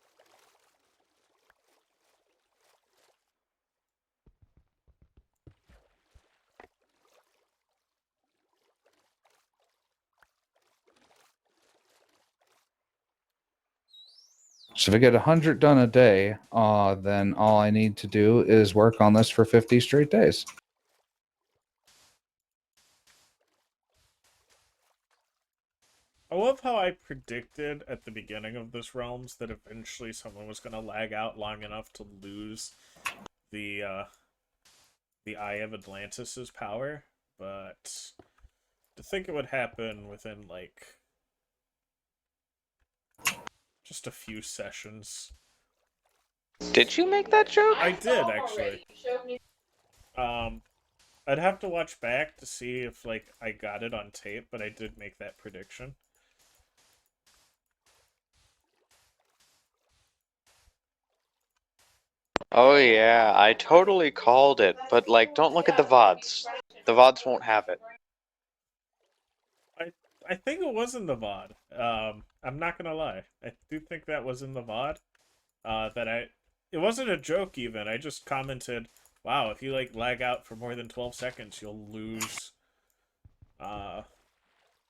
So if I get 100 done a day, then all I need to do is work on this for 50 straight days. I love how I predicted at the beginning of this Realms that eventually someone was going to lag out long enough to lose the Eye of Atlantis' power, but to think it would happen within, like, just a few sessions. Did you make that joke? I did, actually. I'd have to watch back to see if, like, I got it on tape, but I did make that prediction. Oh yeah, I totally called it, but like, don't look at the VODs. The VODs won't have it. I think it was in the VOD. I'm not gonna lie. I do think that was in the VOD. It wasn't a joke even. I just commented, wow, if you like lag out for more than 12 seconds, you'll lose the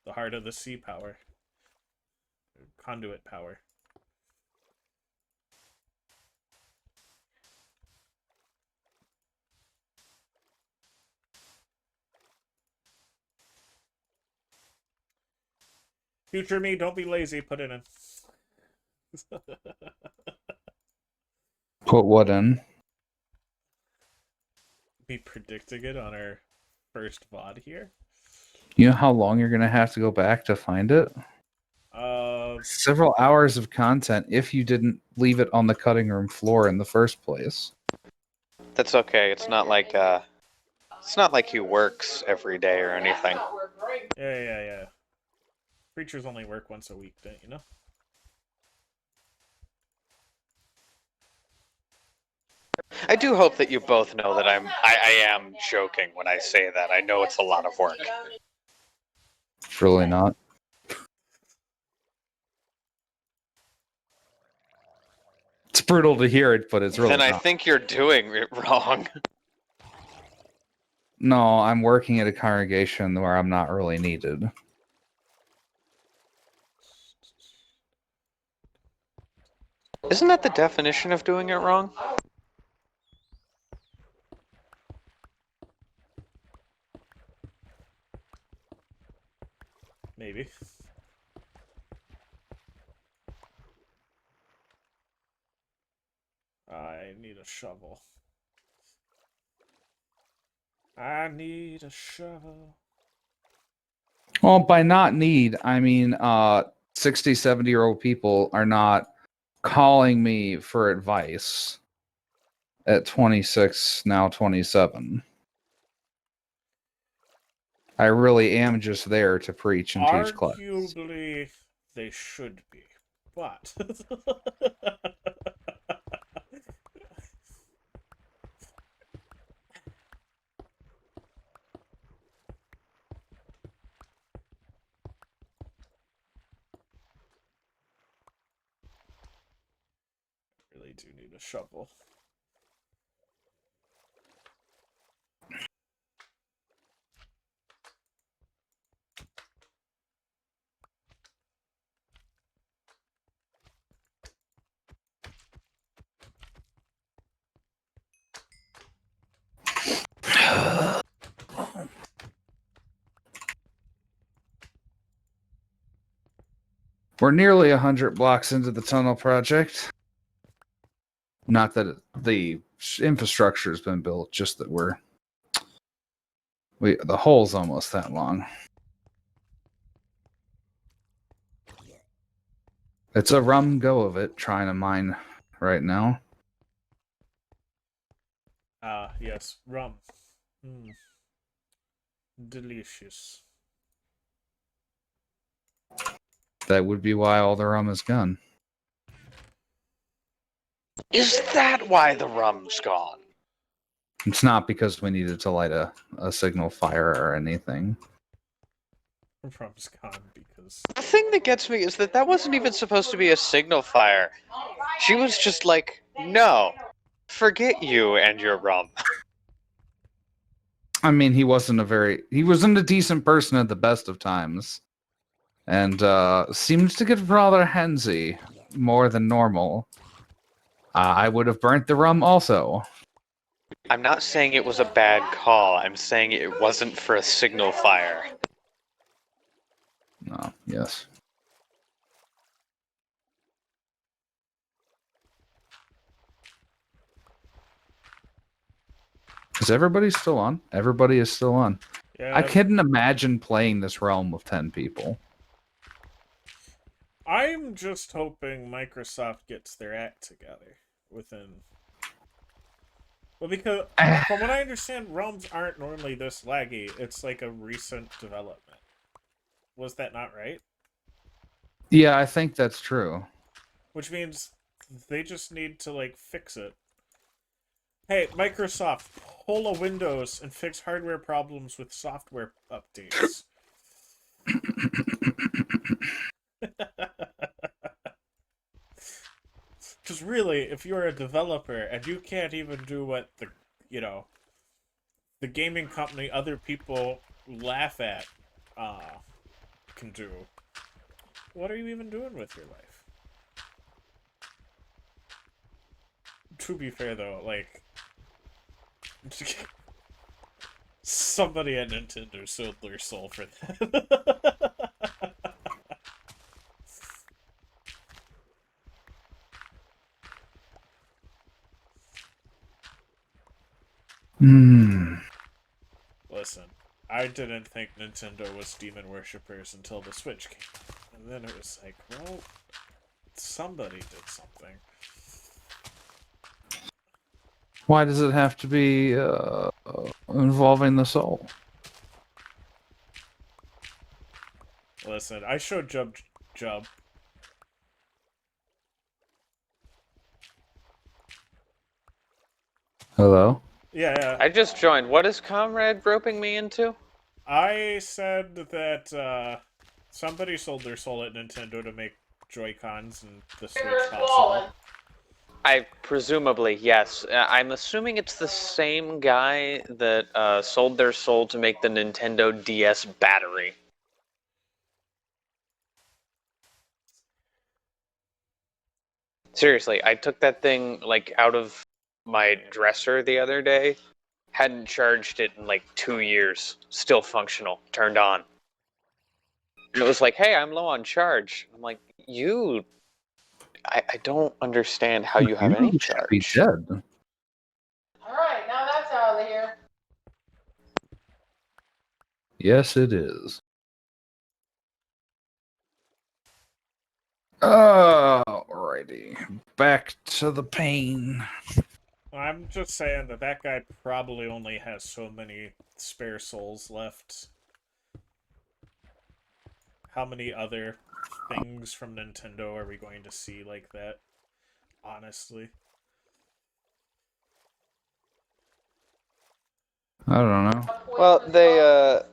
Heart of the Sea power. Conduit power. Future me, don't be lazy, put it in. Put what in? Be predicting it on our first VOD here. You know how long you're going to have to go back to find it? Several hours of content if you didn't leave it on the cutting room floor in the first place. That's okay. It's not like he works every day or anything. Yeah. Creatures only work once a week, don't you know? I do hope that you both know that I am joking when I say that. I know it's a lot of work. It's really not. It's brutal to hear it, but it's really Then I not. think you're doing it wrong. No, I'm working at a congregation where I'm not really needed. Isn't that the definition of doing it wrong? Maybe. I need a shovel. I need a shovel. Well, by not need, I mean 60, 70-year-old people are not calling me for advice at 26, now 27. I really am just there to preach and teach class. Arguably, they should be, but really do need a shovel. We're nearly 100 blocks into the tunnel project. Not that the infrastructure has been built, just that the hole's almost that long. It's a rum go of it, trying to mine right now. Ah, yes, rum. Mm. Delicious. That would be why all the rum is gone. Is that why the rum's gone? It's not because we needed to light a signal fire or anything. Rum's gone because The thing that gets me is that wasn't even supposed to be a signal fire. She was just like, no, forget you and your rum. I mean, he wasn't a decent person at the best of times. And seems to get rather handsy, more than normal. I would have burnt the rum also. I'm not saying it was a bad call. I'm saying it wasn't for a signal fire. Oh, yes. Is everybody still on? Everybody is still on. yeah. I couldn't imagine playing this realm with 10 people. I'm just hoping Microsoft gets their act together within. Well, because from what I understand, realms aren't normally this laggy. It's like a recent development. Was that not right? Yeah, I think that's true. Which means they just need to like fix it. Hey, Microsoft, pull a Windows and fix hardware problems with software updates. Because really, if you're a developer and you can't even do what the gaming company other people laugh at can do, what are you even doing with your life? To be fair, though, like, somebody at Nintendo sold their soul for that. Listen, I didn't think Nintendo was demon worshippers until the Switch came out. And then it was like, well, somebody did something. Why does it have to be involving the soul? Listen, I showed Jub. Hello? Yeah, I just joined. What is Comrade roping me into? I said that somebody sold their soul at Nintendo to make Joy-Cons and the Switch possible. Presumably, yes. I'm assuming it's the same guy that sold their soul to make the Nintendo DS battery. Seriously, I took that thing like out of my dresser the other day. Hadn't charged it in like 2 years. Still functional. Turned on. And it was like, hey, I'm low on charge. I'm like, I don't understand how you have any You should be charge. dead. Alright, now that's out of here. Yes, it is. Alrighty. Back to the pain. I'm just saying that that guy probably only has so many spare souls left. How many other things from Nintendo are we going to see like that? Honestly. I don't know. Well,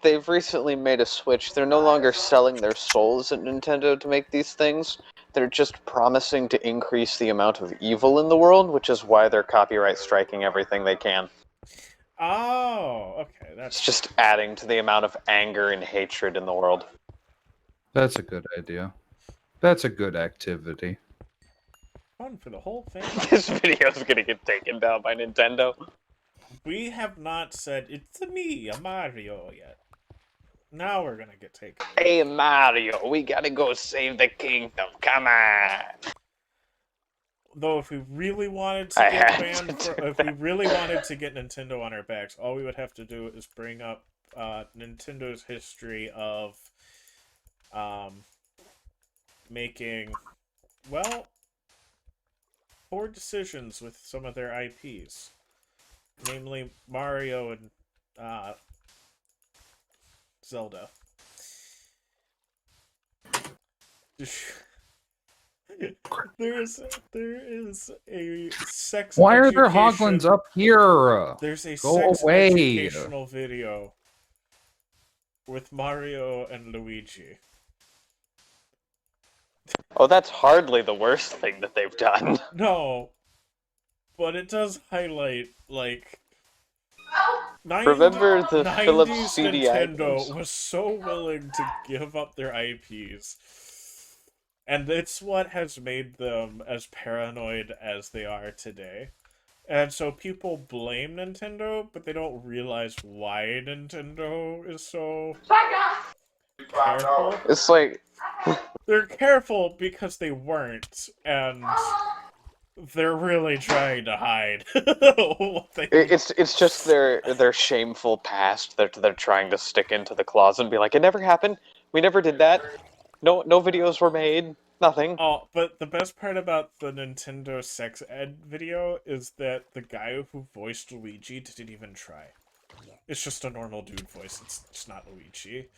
they've recently made a switch. They're no longer selling their souls at Nintendo to make these things. They're just promising to increase the amount of evil in the world, which is why they're copyright striking everything they can. Oh, okay. It's just adding to the amount of anger and hatred in the world. That's a good idea. That's a good activity. fun for the whole thing. This video's gonna get taken down by Nintendo. We have not said it's me, a Mario, yet. Now we're gonna get taken. Hey Mario, we gotta go save the kingdom. Come on. Though, if we really wanted to get banned, if we really wanted to get Nintendo on our backs, all we would have to do is bring up Nintendo's history of making, well, poor decisions with some of their IPs, namely Mario and Zelda. There is a sex. Why are there education- hoglins up here? There's a Go sex away. educational video with Mario and Luigi. Oh, that's hardly the worst thing that they've done. No, but it does highlight, like, Remember the 90s Philips CDI Nintendo games? was so willing to give up their IPs. And it's what has made them as paranoid as they are today. And so people blame Nintendo, but they don't realize why Nintendo is so careful. It's like, They're careful because they weren't, and they're really trying to hide what they... it's just their shameful past that they're trying to stick into the closet and be like, it never happened. We never did that. No videos were made. Nothing. Oh, but the best part about the Nintendo sex ed video is that the guy who voiced Luigi didn't even try. It's just a normal dude voice. It's not Luigi.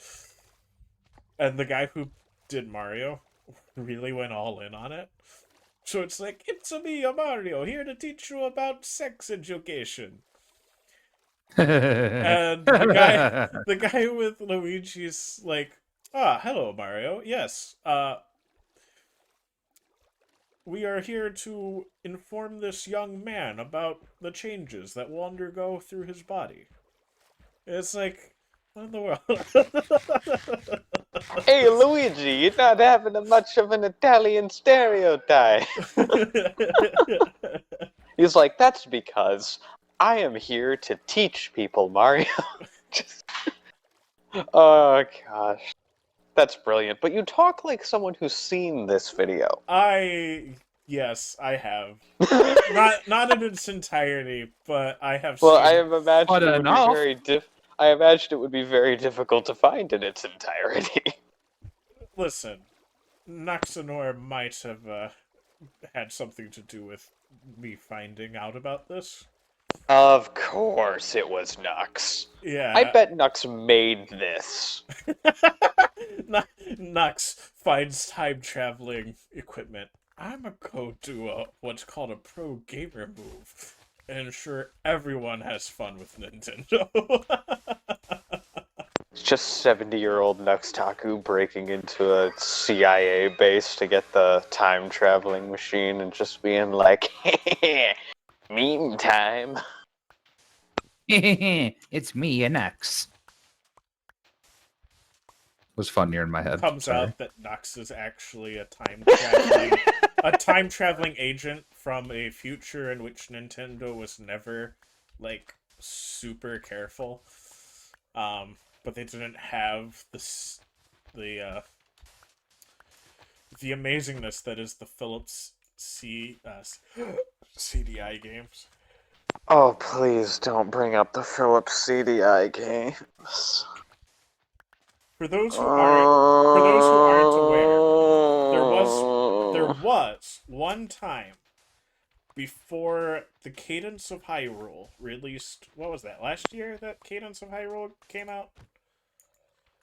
And the guy who did Mario really went all in on it. So it's like, it's me, a Mario, here to teach you about sex education. And the guy with Luigi's like, hello, Mario. Yes, we are here to inform this young man about the changes that will undergo through his body. It's like, what in the world? Hey, Luigi, you're not having much of an Italian stereotype. He's like, that's because I am here to teach people, Mario. Oh, gosh. That's brilliant. But you talk like someone who's seen this video. Yes, I have. not in its entirety, but I have Well, seen... I have imagined But it would enough. be very I imagined it would be very difficult to find in its entirety. Listen, Naxanor might have had something to do with me finding out about this. Of course it was Nux. Yeah. I bet Nux made this. Nux finds time-traveling equipment. I'm a go do what's called a pro gamer move. and ensure everyone has fun with Nintendo. It's just 70-year-old Nuxtaku breaking into a CIA base to get the time traveling machine and just being like, meme time. It's me and X. Was funnier in my head. Comes Sorry. out that Nux is actually a time traveling agent from a future in which Nintendo was never like super careful. But they didn't have the amazingness that is the Philips CDI games. Oh, please don't bring up the Philips CDI games. For those who aren't aware, there was one time before the Cadence of Hyrule released. What was that? Last year that Cadence of Hyrule came out.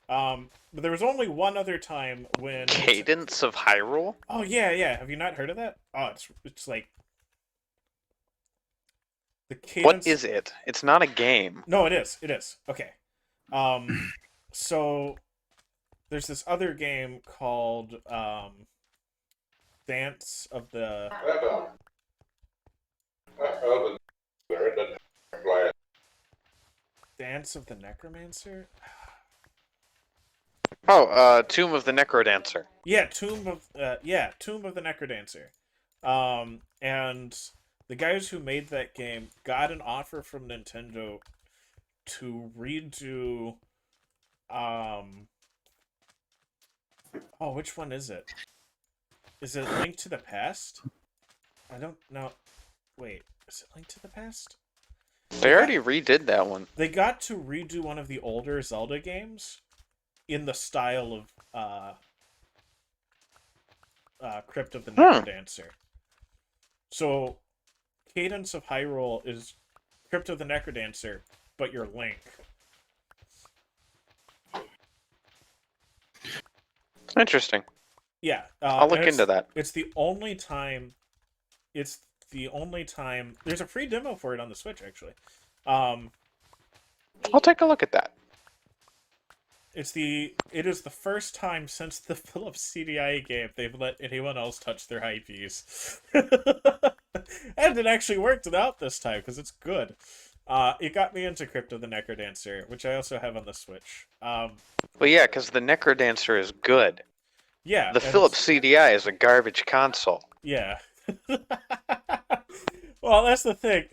But there was only one other time when Cadence of Hyrule? Oh yeah. Have you not heard of that? Oh, it's like the Cadence. What is it? It's not a game. No, it is. It is. Okay. So there's this other game called Dance of the Dance of the Necromancer? Oh, Tomb of the Necrodancer. Yeah, Tomb of the Necrodancer. And the guys who made that game got an offer from Nintendo to redo which one is it? Is it Link to the Past? I don't know. Wait, is it Link to the Past? They already redid that one. They got to redo one of the older Zelda games in the style of Crypt of the Necrodancer. So, Cadence of Hyrule is Crypt of the Necrodancer, but you're Link. Interesting. Yeah. I'll look into that. It's the only time... There's a free demo for it on the Switch, actually. I'll take a look at that. It is the first time since the Philips CDI game they've let anyone else touch their IPs. And it actually worked it out this time, because it's good. It got me into Crypt of the Necrodancer, which I also have on the Switch. Well, yeah, because the Necrodancer is good. Yeah. The Philips CDI is a garbage console. Yeah. Well, that's the thing.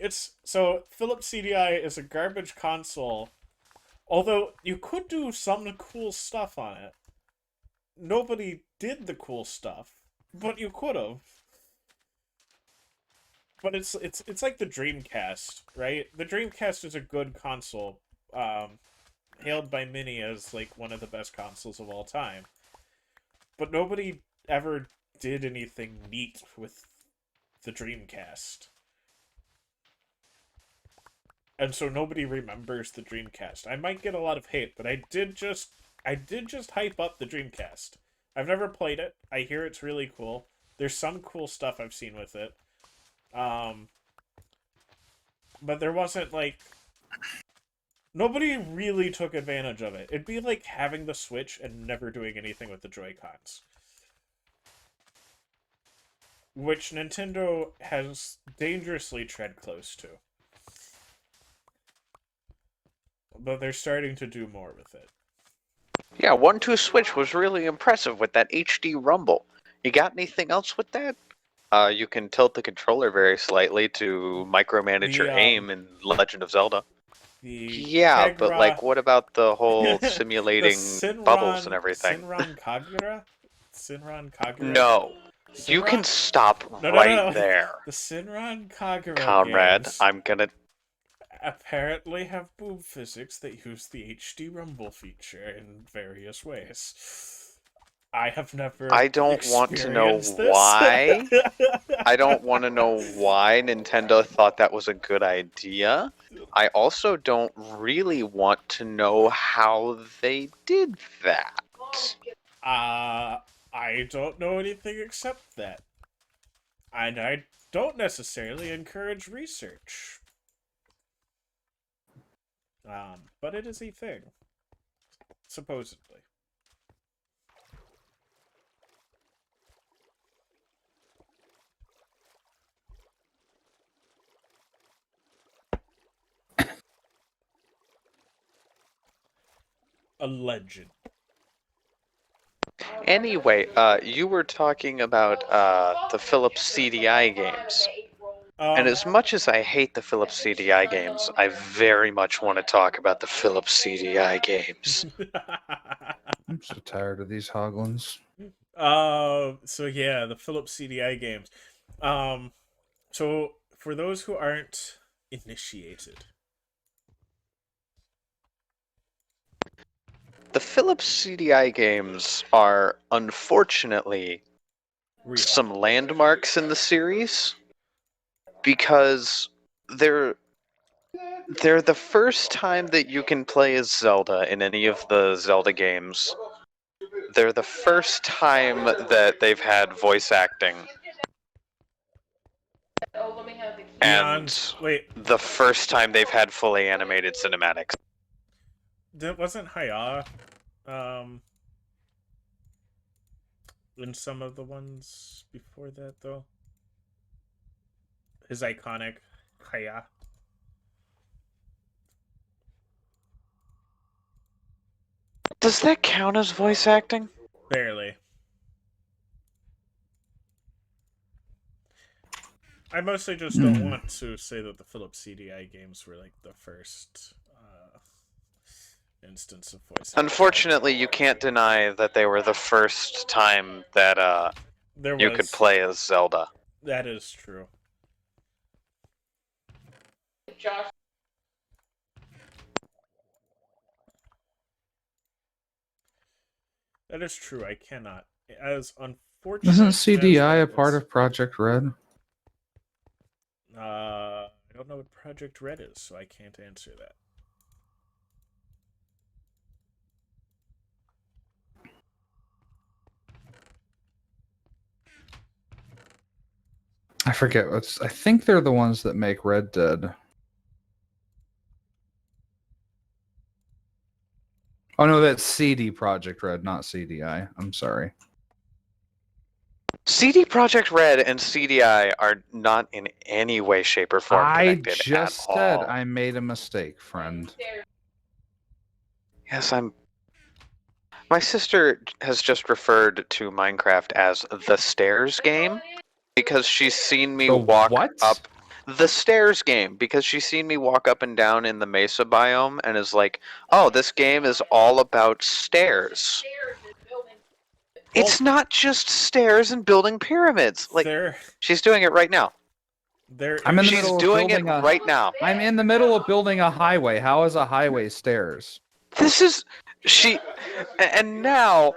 So Philips CDI is a garbage console. Although you could do some cool stuff on it. Nobody did the cool stuff, but you could have. But it's like the Dreamcast, right? The Dreamcast is a good console, hailed by many as like one of the best consoles of all time. But nobody ever did anything neat with the Dreamcast. And so nobody remembers the Dreamcast. I might get a lot of hate, but I did just hype up the Dreamcast. I've never played it. I hear it's really cool. There's some cool stuff I've seen with it. But there wasn't like nobody really took advantage of it. It'd be like having the Switch and never doing anything with the Joy-Cons. Which Nintendo has dangerously tread close to. But they're starting to do more with it. Yeah, 1-2 Switch was really impressive with that HD rumble. You got anything else with that? You can tilt the controller very slightly to micromanage your aim in Legend of Zelda. Yeah, Kagra, but like, what about the whole simulating bubbles and everything? Sinran Kagura? No. You can stop right there. The Sinran Kagura Comrade, games I'm gonna... apparently have boob physics that use the HD rumble feature in various ways. I have never I don't want to know why. I don't want to know why Nintendo thought that was a good idea. I also don't really want to know how they did that. I don't know anything except that. And don't necessarily encourage research. But it is a thing, supposedly. A legend. Anyway, you were talking about the Philips CDI games. And as much as I hate the Philips CDI games, I very much want to talk about the Philips CDI games. I'm so tired of these hoglins. So yeah, the Philips CDI games. So for those who aren't initiated, The Philips CDI games are unfortunately real. some landmarks in the series because they're the first time that you can play as Zelda in any of the Zelda games. They're the first time that they've had voice acting. And Wait, the first time they've had fully animated cinematics. wasn't Haya, in some of the ones before that though? His iconic Haya. Does that count as voice acting? Barely. I mostly just don't want to say that the Philips CDI games were like the first instance of voice acting. Unfortunately, you can't deny that they were the first time that you could play as Zelda. That is true. Josh. That is true. I cannot. As unfortunate. Isn't as CDI that a part is- of Project Red? I don't know what Project Red is, so I can't answer that. I forget what's. I think they're the ones that make Red Dead. Oh no, that's CD Project Red, not CDI. I'm sorry. CD Projekt Red and CDI are not in any way, shape, or form I connected just at said all. I made a mistake, friend. Yes, My sister has just referred to Minecraft as the Stairs game because she's seen me The walk what? up the Stairs game because she's seen me walk up and down in the Mesa biome and is like, "Oh, this game is all about stairs." It's not just stairs and building pyramids. Like she's doing it right now. I'm in the She's middle of doing it building a. right now. I'm in the middle of building a highway. How is a highway stairs? This is and now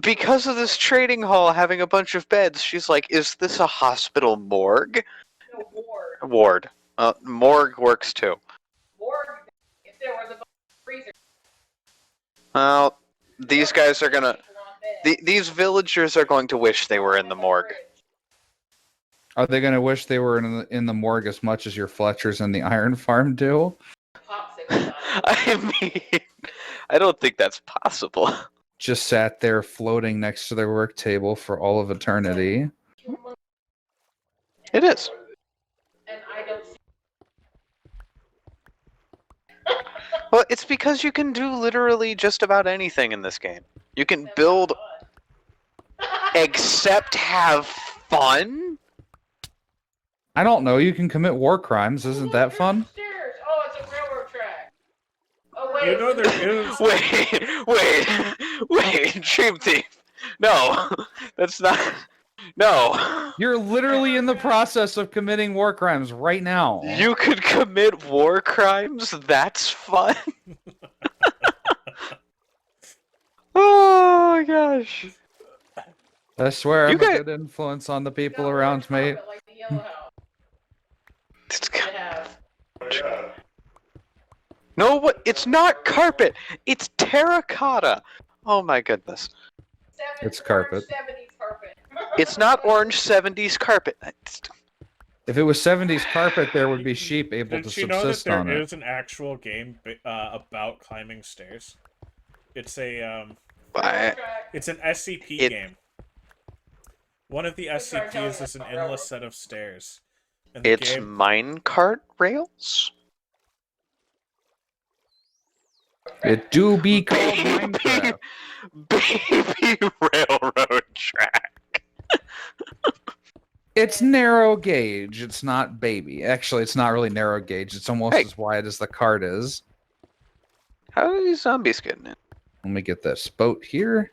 because of this trading hall having a bunch of beds, she's like, "Is this a hospital morgue?" Ward. Morgue works too. If there was a freezer. Well, these guys are gonna. These villagers are going to wish they were in the morgue. Are they going to wish they were in the morgue as much as your Fletchers and the Iron Farm do? I mean, I don't think that's possible. Just sat there floating next to their work table for all of eternity. It is. And I don't see. Well, it's because you can do literally just about anything in this game. You can build, except have fun. I don't know. You can commit war crimes. Isn't that fun? Stairs. Oh, it's a railroad track. Oh wait. You know there is. Wait, Dream Thief. No, that's not. No. You're literally in the process of committing war crimes right now. You could commit war crimes? That's fun. Oh my gosh. I swear You I'm a good influence on the people around me. Like the yellow house. It has. No, what? It's not carpet. It's terracotta. Oh my goodness. It's carpet. 70s carpet. It's not orange 70s carpet. If it was 70s carpet, there would be sheep able to Did you know that subsist there on it. is an actual game about climbing stairs? It's a I- it's an SCP It- game. One of the SCPs is an endless set of stairs. And It's minecart rails? It do be called Minecraft. Baby railroad track. It's narrow gauge. It's not baby. Actually, it's not really narrow gauge. It's almost Hey. as wide as the cart is. How are these zombies getting in? Let me get this boat here.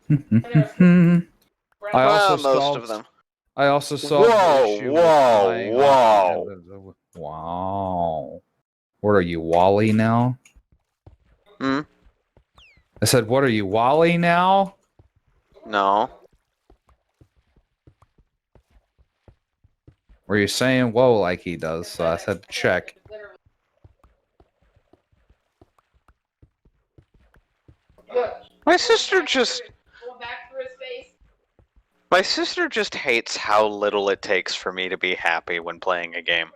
I also Well, most solved, of them. I also solved Whoa, the issue with whoa, flying off the end of the- Wow. What are you, Wally now? Hmm? I said, what are you, Wally now? No. Were you saying whoa like he does? So I said check. Look, My sister just going back through his face. my sister just hates how little it takes for me to be happy when playing a game.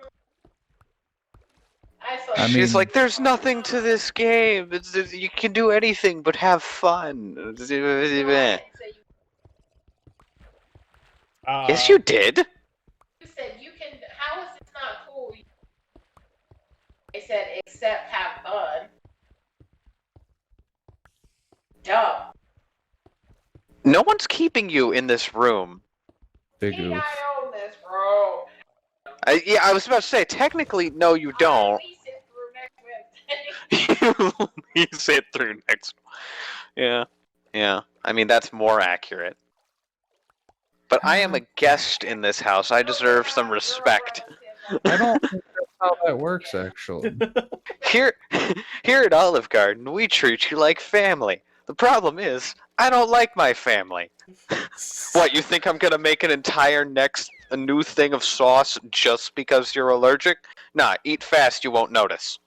I She's mean- like, "There's nothing to this game. You can do anything but have fun." Yes, you did. You said you can. How is this not cool? They said except have fun. Duh. No one's keeping you in this room. Big Hey, oof. I own this, bro. Yeah, I was about to say, technically, no, you I'll don't. lease it through next Wednesday. You lease it through next. Yeah, yeah. I mean, that's more accurate. But I am a guest in this house. I deserve some respect. I don't think that's how that works, actually. Here, here at Olive Garden, we treat you like family. The problem is, I don't like my family. What, you think I'm gonna make an entire a new thing of sauce just because you're allergic? Nah, eat fast, you won't notice.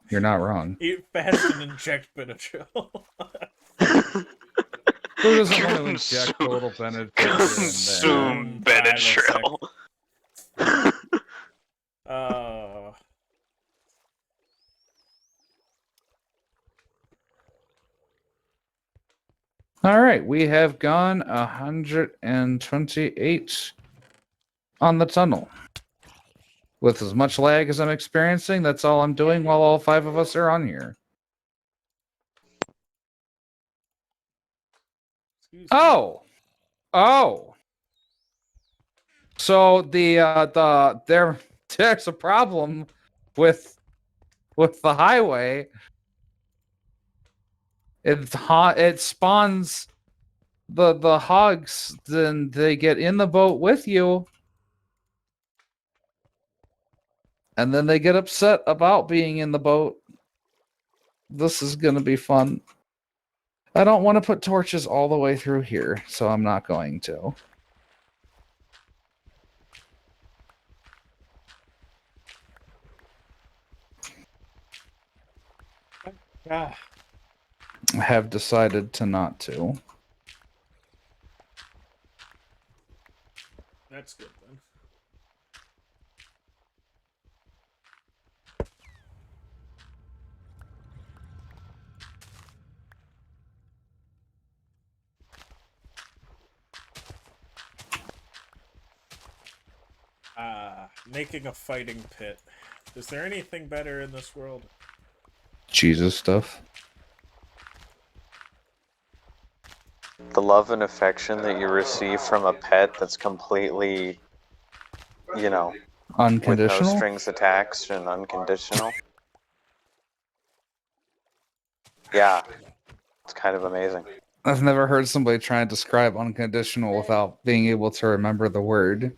You're not wrong. Eat fast and inject Benadryl. Who doesn't want to inject total Benadryl here and there? Consume Benadryl. All right, we have gone 128 on the tunnel. With as much lag as I'm experiencing, that's all I'm doing while all 5 of us are on here. Excuse me. Oh, so there's a problem with the highway. It spawns the hogs, then they get in the boat with you, and then they get upset about being in the boat. This is gonna be fun. I don't want to put torches all the way through here, so I'm not going to. Ah, I have decided to not to. that's good then. Making a fighting pit. Is there anything better in this world? Jesus stuff. The love and affection that you receive from a pet that's completely, with no Unconditional? strings attached and unconditional. Yeah, it's kind of amazing. I've never heard somebody try and describe unconditional without being able to remember the word.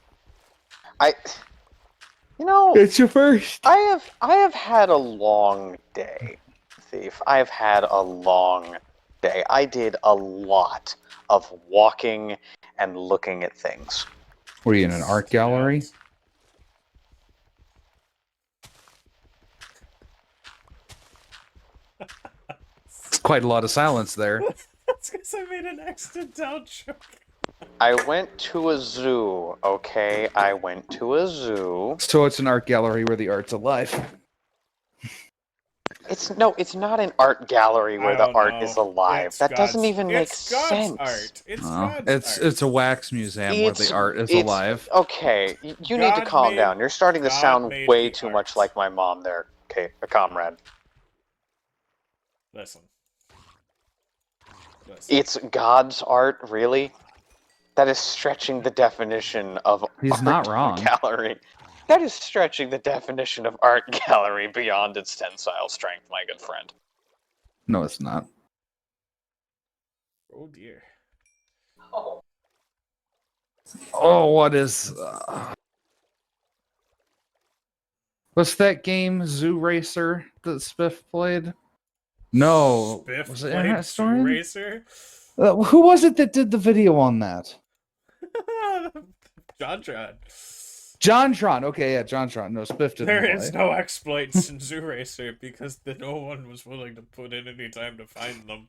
It's your first. I have had a long day, Thief. I have had a long day. I did a lot of walking and looking at things. Were you in an art gallery? It's quite a lot of silence there. That's because I made an accidental joke. I went to a zoo, okay? I went to a zoo. So it's an art gallery where the art's alive. It's not an art gallery where I the don't art know. is alive. It's That doesn't God's- even make it's God's sense. art. It's Oh, God's art. it's a wax museum where the art is alive. Okay, you need to God calm made- down. You're starting to God sound made way the too art. much like my mom there, okay, a comrade. Listen. It's God's art, really? That is stretching the definition of He's art not wrong. gallery. That is stretching the definition of art gallery beyond its tensile strength, my good friend. No, it's not. Oh dear. Oh, Oh, what is... what's that game, Zoo Racer, that Spiff played? No. Spiff Was it played Internet Zoo Historian? Racer? Who was it that did the video on that? JonTron. JonTron. Okay, yeah, JonTron. No, Spiff didn't There play. is no exploits in Zoo Racer because no one was willing to put in any time to find them.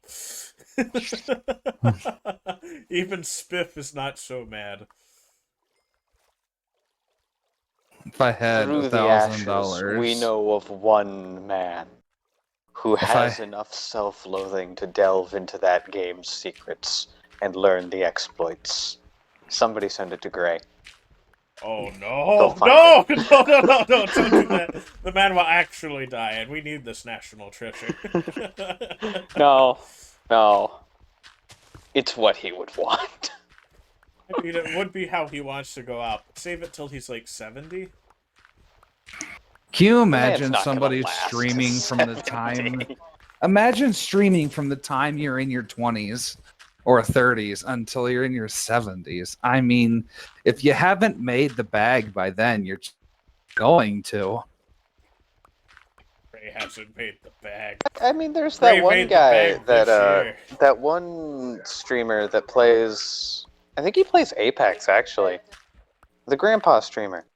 Even Spiff is not so mad. If I had Through the ashes, $1,000, we know of one man who If has I- enough self-loathing to delve into that game's secrets and learn the exploits. Somebody send it to Gray. Oh Go no! find No! No! Don't do that. The man will actually die, and we need this national treasure. No. It's what he would want. I mean, it would be how he wants to go out. Save it till he's like 70. Can you man's imagine not gonna somebody last streaming to from the time? 70. Imagine streaming from the time you're in your 20s or 30s until you're in your 70s. I mean, if you haven't made the bag by then, you're going to. Ray hasn't made the bag. I mean, there's Ray that one made the guy bag this year. that one streamer that plays. I think he plays Apex actually. The grandpa streamer.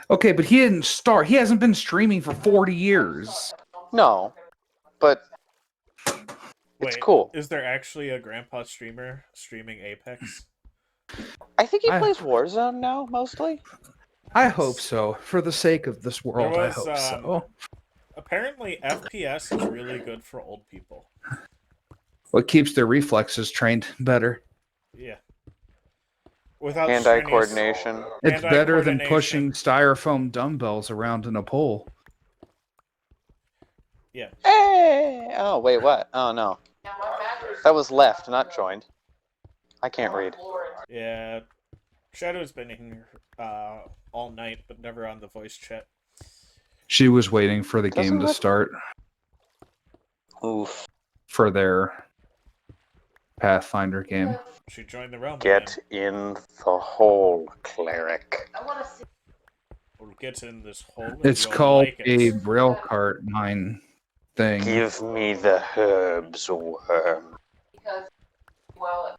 Okay, but he didn't start. He hasn't been streaming for 40 years. No, but it's Wait, cool. Is there actually a grandpa streamer streaming Apex? I think he I- plays Warzone now, mostly. I hope so. For the sake of this world, I was, hope so. Apparently, FPS is really good for old people. What keeps their reflexes trained better? Yeah. Without Hand-eye strenuous- coordination. It's Hand-eye better than coordination. pushing styrofoam dumbbells around in a pole. Yeah. Hey! Oh wait, what? Oh no, now what matters? that was left, not joined. I can't read. Yeah. Shadow's been in here all night, but never on the voice chat. She was waiting for the Doesn't game to look- start Oof. for their Pathfinder game. She joined the realm. Get in the hole, cleric. I want to see. We'll get in this hole. and It's you'll called like a it. rail cart mine thing. Give me the herbs, worm. Because, well,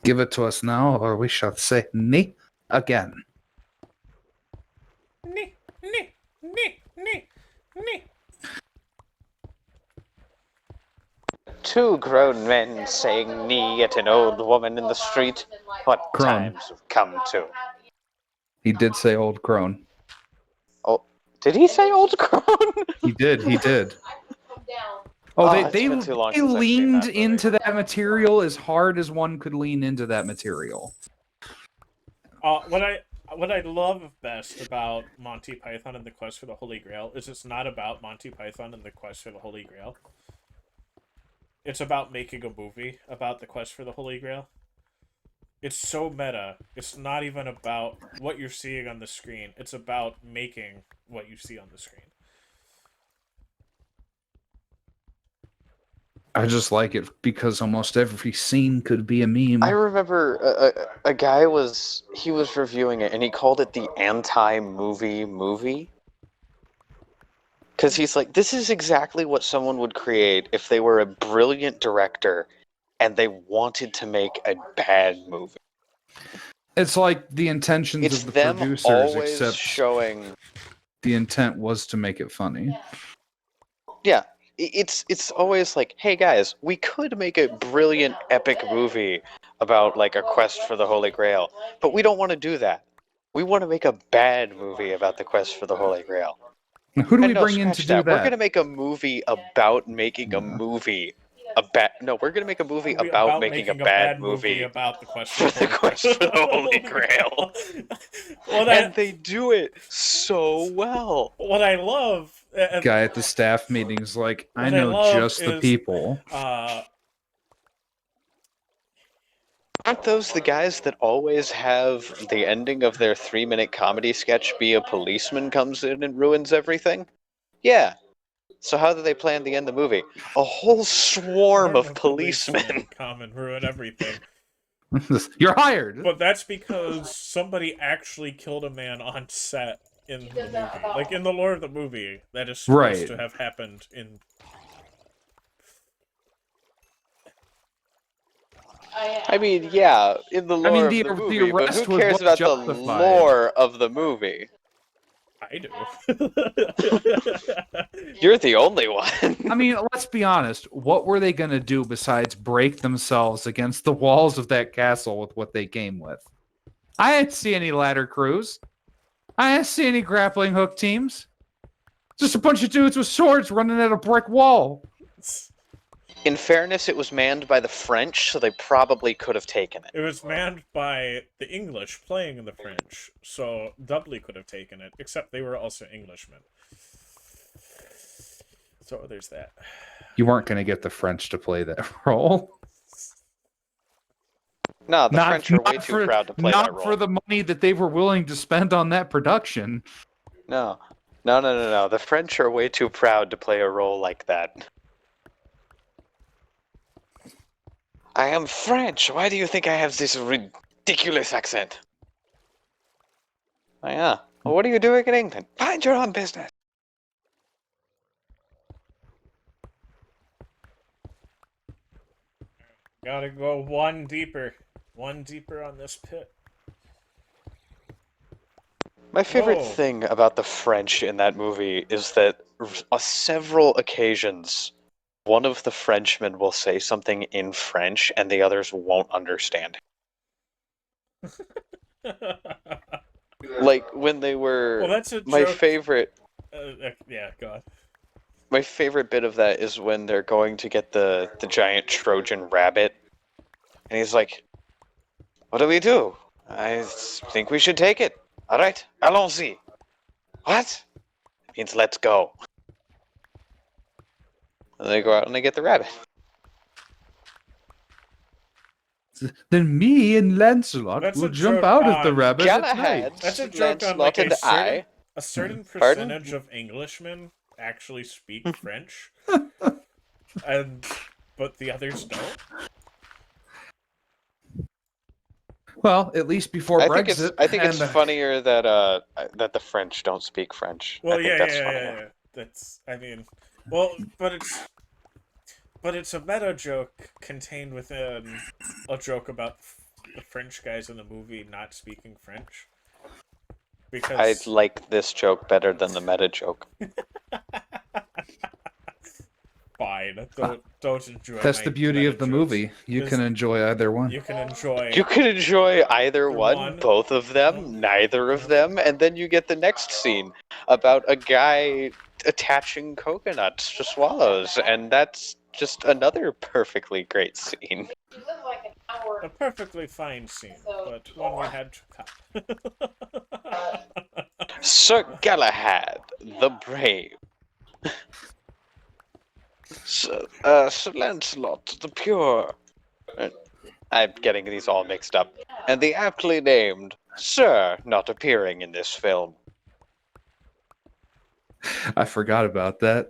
Give it to us now, or we shall say nee again. Nee, nee, nee, nee, nee. Two grown men saying knee at an old woman in the street. What Crone. times have come to? He did say old crone. Oh, did he say old crone? He did. He did. I could come down. Oh, Oh, they it's they, been too long they since I've seen leaned that movie. into that material as hard as one could lean into that material. What I love best about Monty Python and the Quest for the Holy Grail is it's not about Monty Python and the Quest for the Holy Grail. It's about making a movie about the Quest for the Holy Grail. It's so meta. It's not even about what you're seeing on the screen. It's about making what you see on the screen. I just like it because almost every scene could be a meme. I remember a guy was reviewing it and he called it the anti-movie movie. Because he's like, this is exactly what someone would create if they were a brilliant director and they wanted to make a bad movie. It's like the intentions It's of the them producers, always except showing the intent was to make it funny. Yeah, it's always like, hey guys, we could make a brilliant epic movie about like a quest for the Holy Grail, but we don't want to do that. We want to make a bad movie about the quest for the Holy Grail. Now, who do we And no, bring in to scratch do that. We're that? gonna make a movie about making a movie. We're gonna make a movie It'll be about making a bad movie about the quest for the quest for the Holy Grail. Well, And they do it so well. what I love, Guy at the staff meeting's like, I What I know love just the is, people. Aren't those the guys that always have the ending of their 3-minute comedy sketch be a policeman comes in and ruins everything? Yeah. So how do they plan to end the movie? A whole swarm of policemen. come and ruin everything. You're hired. But that's because somebody actually killed a man on set in the movie. Like, in the lore of the movie, that is supposed to have happened in... I mean, yeah, in the lore of the movie, but arrest who was cares what about the justified. lore of the movie? I do. You're the only one. I mean, let's be honest. What were they going to do besides break themselves against the walls of that castle with what they came with? I didn't see any ladder crews. I didn't see any grappling hook teams. Just a bunch of dudes with swords running at a brick wall. In fairness, it was manned by the French, so they probably could have taken it. It was manned by the English playing the French, so doubly could have taken it, except they were also Englishmen. So there's that. You weren't going to get the French to play that role. No, the French are way too proud to play that role. Not for the money that they were willing to spend on that production. No. The French are way too proud to play a role like that. I am French. Why do you think I have this ridiculous accent? Oh, yeah. Well, what are you doing in England? Mind your own business. Gotta go one deeper. One deeper on this pit. My favorite thing about the French in that movie is that on several occasions, one of the Frenchmen will say something in French and the others won't understand. Like when they were... Well, that's a my joke. favorite... Yeah, go on. My favorite bit of that is when they're going to get the giant Trojan rabbit. And he's like, what do we do? I think we should take it. All right, allons-y. What? It means let's go. And they go out and they get the rabbit. Then me and Lancelot will jump out of the rabbit at night. That's a joke on like a certain Pardon? percentage of Englishmen actually speak French, but the others don't. Well, at least before Brexit. I think it's funnier that that the French don't speak French. Well, I think that's funnier. yeah. That's, I mean, well, but it's a meta joke contained within a joke about the French guys in the movie not speaking French. Because I like this joke better than the meta joke. Fine. Don't enjoy. That's the beauty of the movie. You can enjoy either one. You can enjoy. You can enjoy either one, both of them, neither of them, and then you get the next scene about a guy attaching coconuts to swallows, and that's just another perfectly great scene. A perfectly fine scene, but one we had to cut. Sir Galahad, the Brave. Sir Lancelot, the Pure. I'm getting these all mixed up. And the aptly named Sir not appearing in this film. I forgot about that.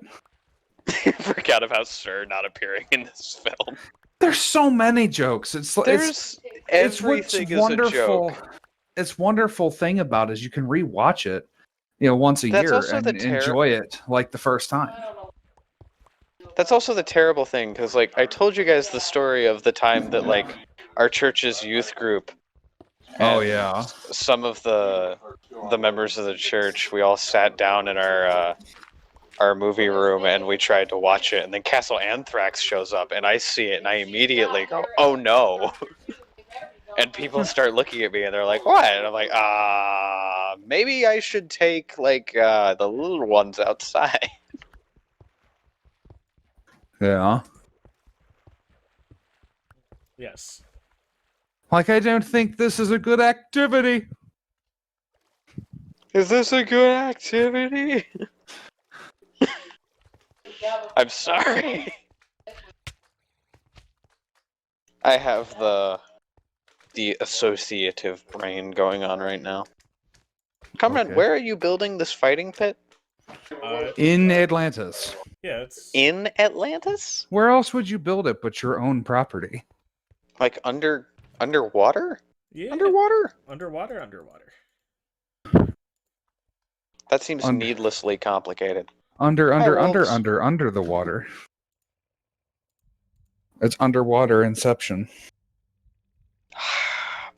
Forgot about Sir not appearing in this film. There's so many jokes. It's everything is wonderful. A joke. It's wonderful thing about it is you can rewatch it, once a year and enjoy it like the first time. That's also the terrible thing, because, like, I told you guys the story of the time that, like, our church's youth group Oh And yeah. some of the members of the church, we all sat down in our movie room and we tried to watch it, and then Castle Anthrax shows up, and I see it, and I immediately go, "Oh no!" And people start looking at me, and they're like, "What?" And I'm like, maybe I should take like the little ones outside." Yeah. Yes. Like, I don't think this is a good activity. Is this a good activity? I'm sorry. I have the associative brain going on right now. Comrade, Okay. where are you building this fighting pit? In Atlantis. Yeah, it's In Atlantis? Where else would you build it but your own property? Like underwater? yeah, Underwater? underwater. That seems Under- needlessly complicated. Under wolves. the water. It's underwater inception.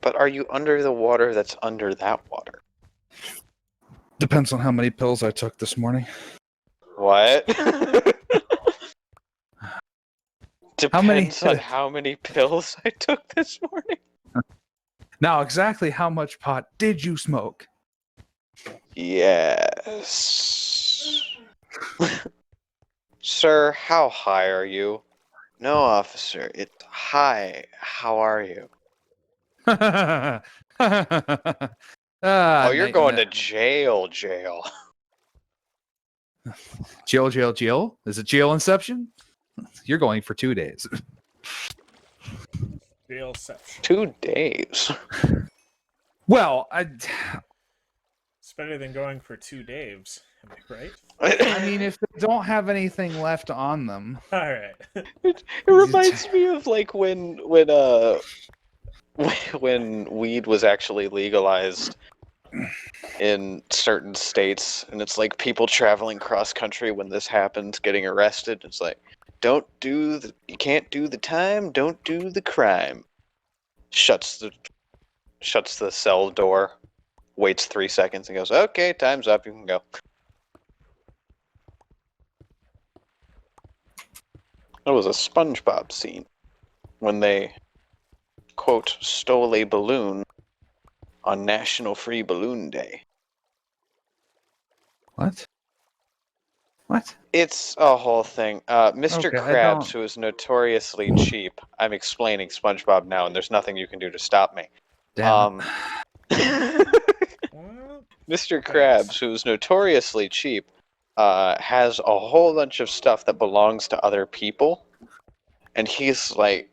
But are you under the water that's under that water? Depends on how many pills I took this morning. What? How many- Depends on how many pills I took this morning. Now, exactly how much pot did you smoke? Yes. Sir, how high are you? No, officer, it's high. How are you? Oh, Oh, you're going to jail. Jail. Is it jail inception? You're going for 2 days. Jailception. 2 days. Well, It's better than going for 2 Daves. Am I right? I mean, if they don't have anything left on them. All right. It reminds me of like when weed was actually legalized in certain states, and it's like people traveling cross country when this happens getting arrested. It's like, you can't do the time, don't do the crime. Shuts the cell door, waits 3 seconds, and goes, "Okay, time's up, you can go." That was a SpongeBob scene when they, quote, stole a balloon on National Free Balloon Day. What? It's a whole thing. Mr. Okay, I Krabs, don't- who is notoriously cheap. I'm explaining SpongeBob now, and there's nothing you can do to stop me. Damn. Well, Mr. Thanks. Krabs, who's notoriously cheap, has a whole bunch of stuff that belongs to other people. And he's like,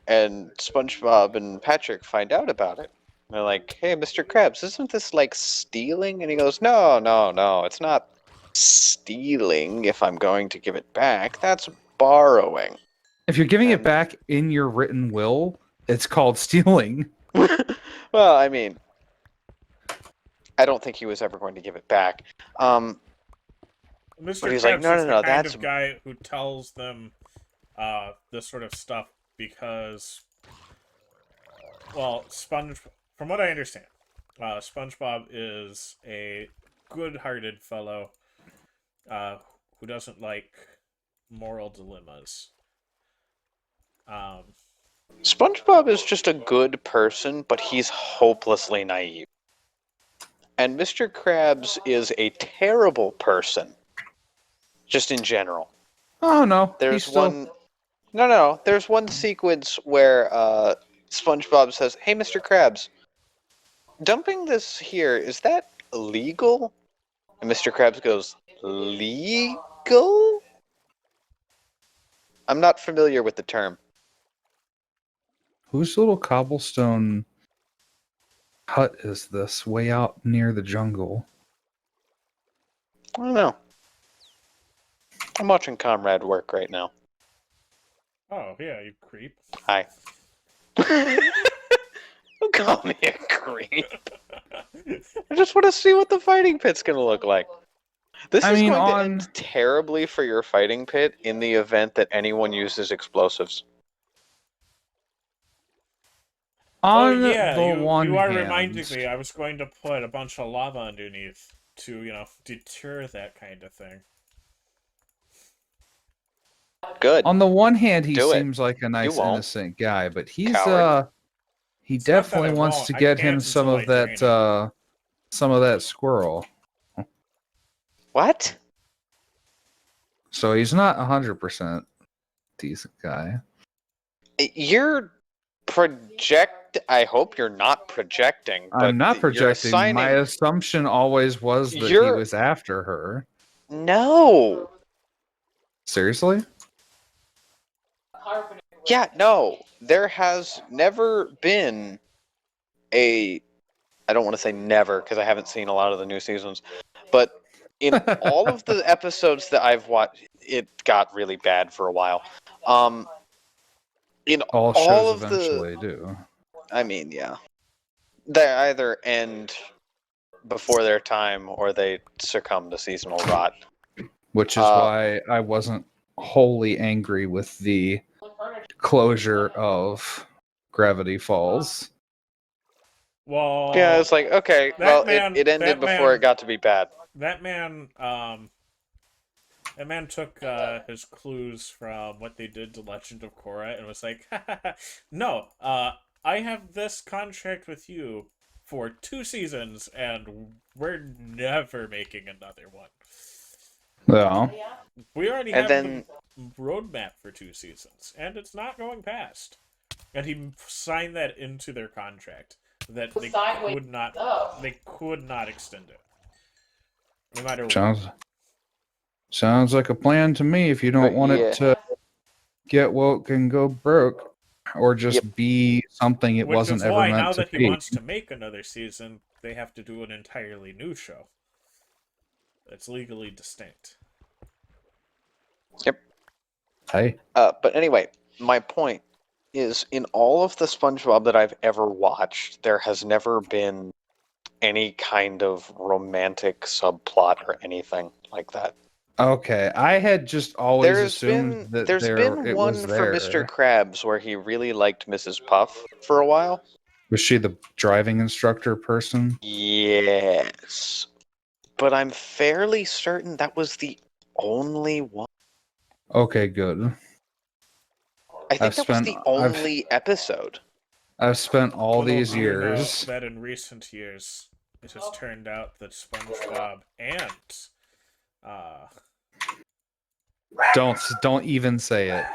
and SpongeBob and Patrick find out about it. They're like, "Hey, Mr. Krabs, isn't this like stealing?" And he goes, No, it's not stealing if I'm going to give it back. That's borrowing. If you're giving it and- back in your written will, it's called stealing. Well, I mean, I don't think he was ever going to give it back. Mr. But he's Krabs like, no, is no, the no, kind that's- of guy who tells them this sort of stuff because, well, from what I understand, SpongeBob is a good-hearted fellow who doesn't like moral dilemmas. SpongeBob is just a good person, but he's hopelessly naive. And Mr. Krabs is a terrible person, just in general. Oh no. There's he's still... one. No. There's one sequence where SpongeBob says, "Hey, Mr. Krabs, dumping this here, is that legal?" And Mr. Krabs goes, "Legal?" I'm not familiar with the term. Whose little cobblestone hut is this way out near the jungle? I don't know. I'm watching Comrade work right now. Oh, yeah, you creep. Hi. Don't call me a creep. I just want to see what the fighting pit's gonna look like. This is going to end terribly for your fighting pit in the event that anyone uses explosives. Oh On yeah, the one you are hand, reminding me. I was going to put a bunch of lava underneath to, deter that kind of thing. Good. on the one hand, he Do it. seems like a nice, won't. innocent guy, but he's Coward. he It's not that definitely I wants won't. to I get him can't some until of I drain it. some of that squirrel. What? So he's not 100% decent guy. You're I hope you're not projecting, but I'm not you're projecting. My assigning. assumption always was that he You're was after her. no. Seriously? Yeah, no. There has never been a. I don't want to say never because I haven't seen a lot of the new seasons, but in all of the episodes that I've watched, it got really bad for a while. In All all shows of the, eventually do. I mean, yeah, they either end before their time or they succumb to seasonal rot. Which is why I wasn't wholly angry with the closure of Gravity Falls. Well, Yeah, it's like, okay, well, it ended before it got to be bad. That man took his clues from what they did to Legend of Korra and was like, no, I have this contract with you for 2 seasons, and we're never making another one. Yeah. We already And have then- the roadmap for 2 seasons, and it's not going past. And he signed that into their contract that they could not extend it, no matter what. Sounds like a plan to me. If you don't But want yeah. it to get woke and go broke, or just Yep. be something it Which wasn't is ever why meant now to that he be. wants to make another season, they have to do an entirely new show. It's legally distinct. Yep. Hey, But anyway, my point is, in all of the SpongeBob that I've ever watched, there has never been any kind of romantic subplot or anything like that. okay. I had just always assumed that there's been it one was for Mr. there. Krabs where he really liked Mrs. Puff for a while. Was she the driving instructor person? Yes. But I'm fairly certain that was the only one. Okay, good. I think that was the only episode. I've spent all Little these do you know years. that in recent years, it has turned out that SpongeBob and Don't even say it.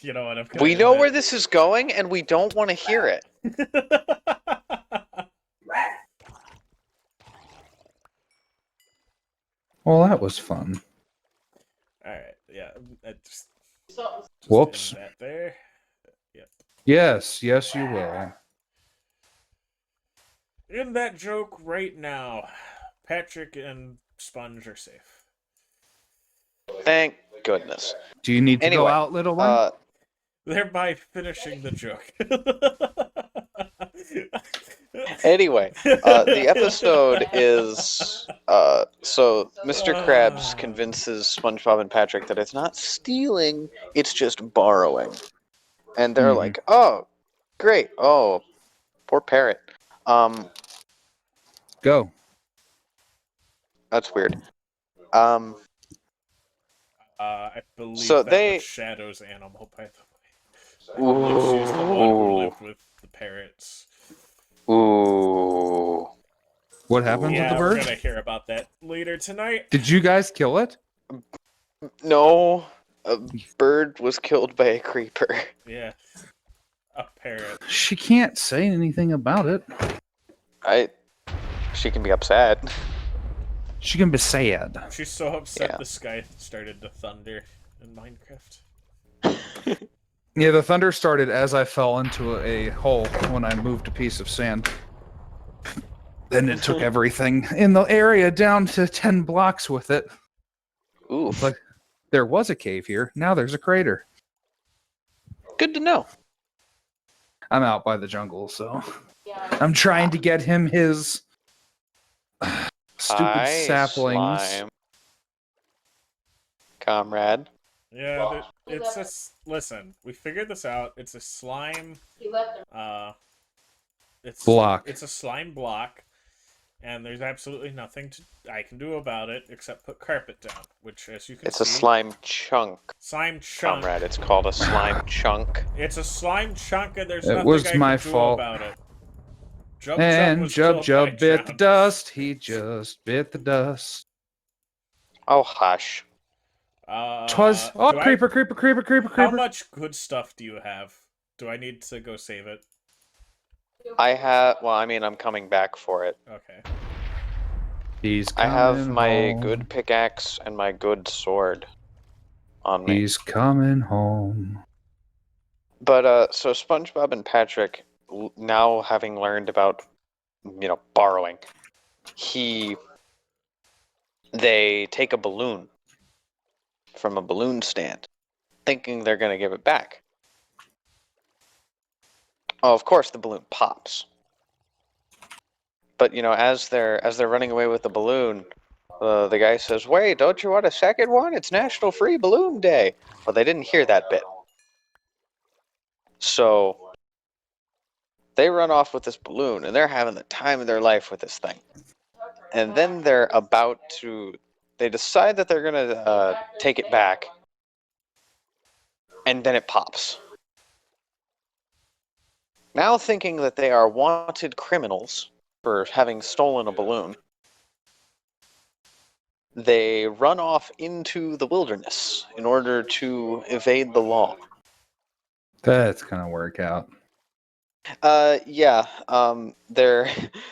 you know what I'm gonna We know admit. where this is going, and we don't want to hear it. Well, that was fun. Alright, yeah. Just Whoops. end that there. Yep. Yes, you will. In that joke right now, Patrick and Sponge are safe. Thank goodness. Do you need to go Anyway, out, little one? Thereby finishing the joke. Anyway, the episode is so Mr. Krabs convinces SpongeBob and Patrick that it's not stealing, it's just borrowing. And they're like, "Oh, great. Oh, poor parrot." Go. That's weird. I believe So that was Shadow's animal, by the way. I believe she's the one who lived with the parrots. Ooh. What happened with the We're bird? gonna hear about that later tonight. Did you guys kill it? No, a bird was killed by a creeper. Yeah. A parrot. She can't say anything about it. She can be upset. She can be sad. She's so upset Yeah. the sky started to thunder in Minecraft. Yeah, the thunder started as I fell into a hole when I moved a piece of sand. Then it took everything in the area down to 10 blocks with it. Oof. It's like, there was a cave here. Now there's a crater. Good to know. I'm out by the jungle, so I'm trying to get him his stupid Hi, saplings. slime. Comrade. Yeah, Well, he it's left listen. We figured this out. It's a slime. He left them. Block. It's a slime block, and there's absolutely nothing I can do about it except put carpet down. Which, as you can It's see, a slime chunk, slime chunk. comrade. It's called a slime chunk. It's a slime chunk, and there's It nothing was I my can do fault. about it. Jub And was Jub killed by Jub bit the drown. dust. He just bit the dust. Oh, hush. Twas Do I? creeper, creeper, creeper, creeper, How creeper. much good stuff do you have? Do I need to go save it? I have. Well, I mean, I'm coming back for it. Okay. He's I have coming my home. good pickaxe and my good sword on me. He's coming home. But so SpongeBob and Patrick, now having learned about, borrowing, they take a balloon from a balloon stand, thinking they're gonna give it back. Oh, of course the balloon pops. But as they're running away with the balloon, the guy says, "Wait, don't you want a second one? It's National Free Balloon Day." Well, they didn't hear that bit. So they run off with this balloon, and they're having the time of their life with this thing. And then they decide that they're going to take it back, and then it pops. Now thinking that they are wanted criminals for having stolen a balloon, they run off into the wilderness in order to evade the law. That's gonna work out. Yeah. They're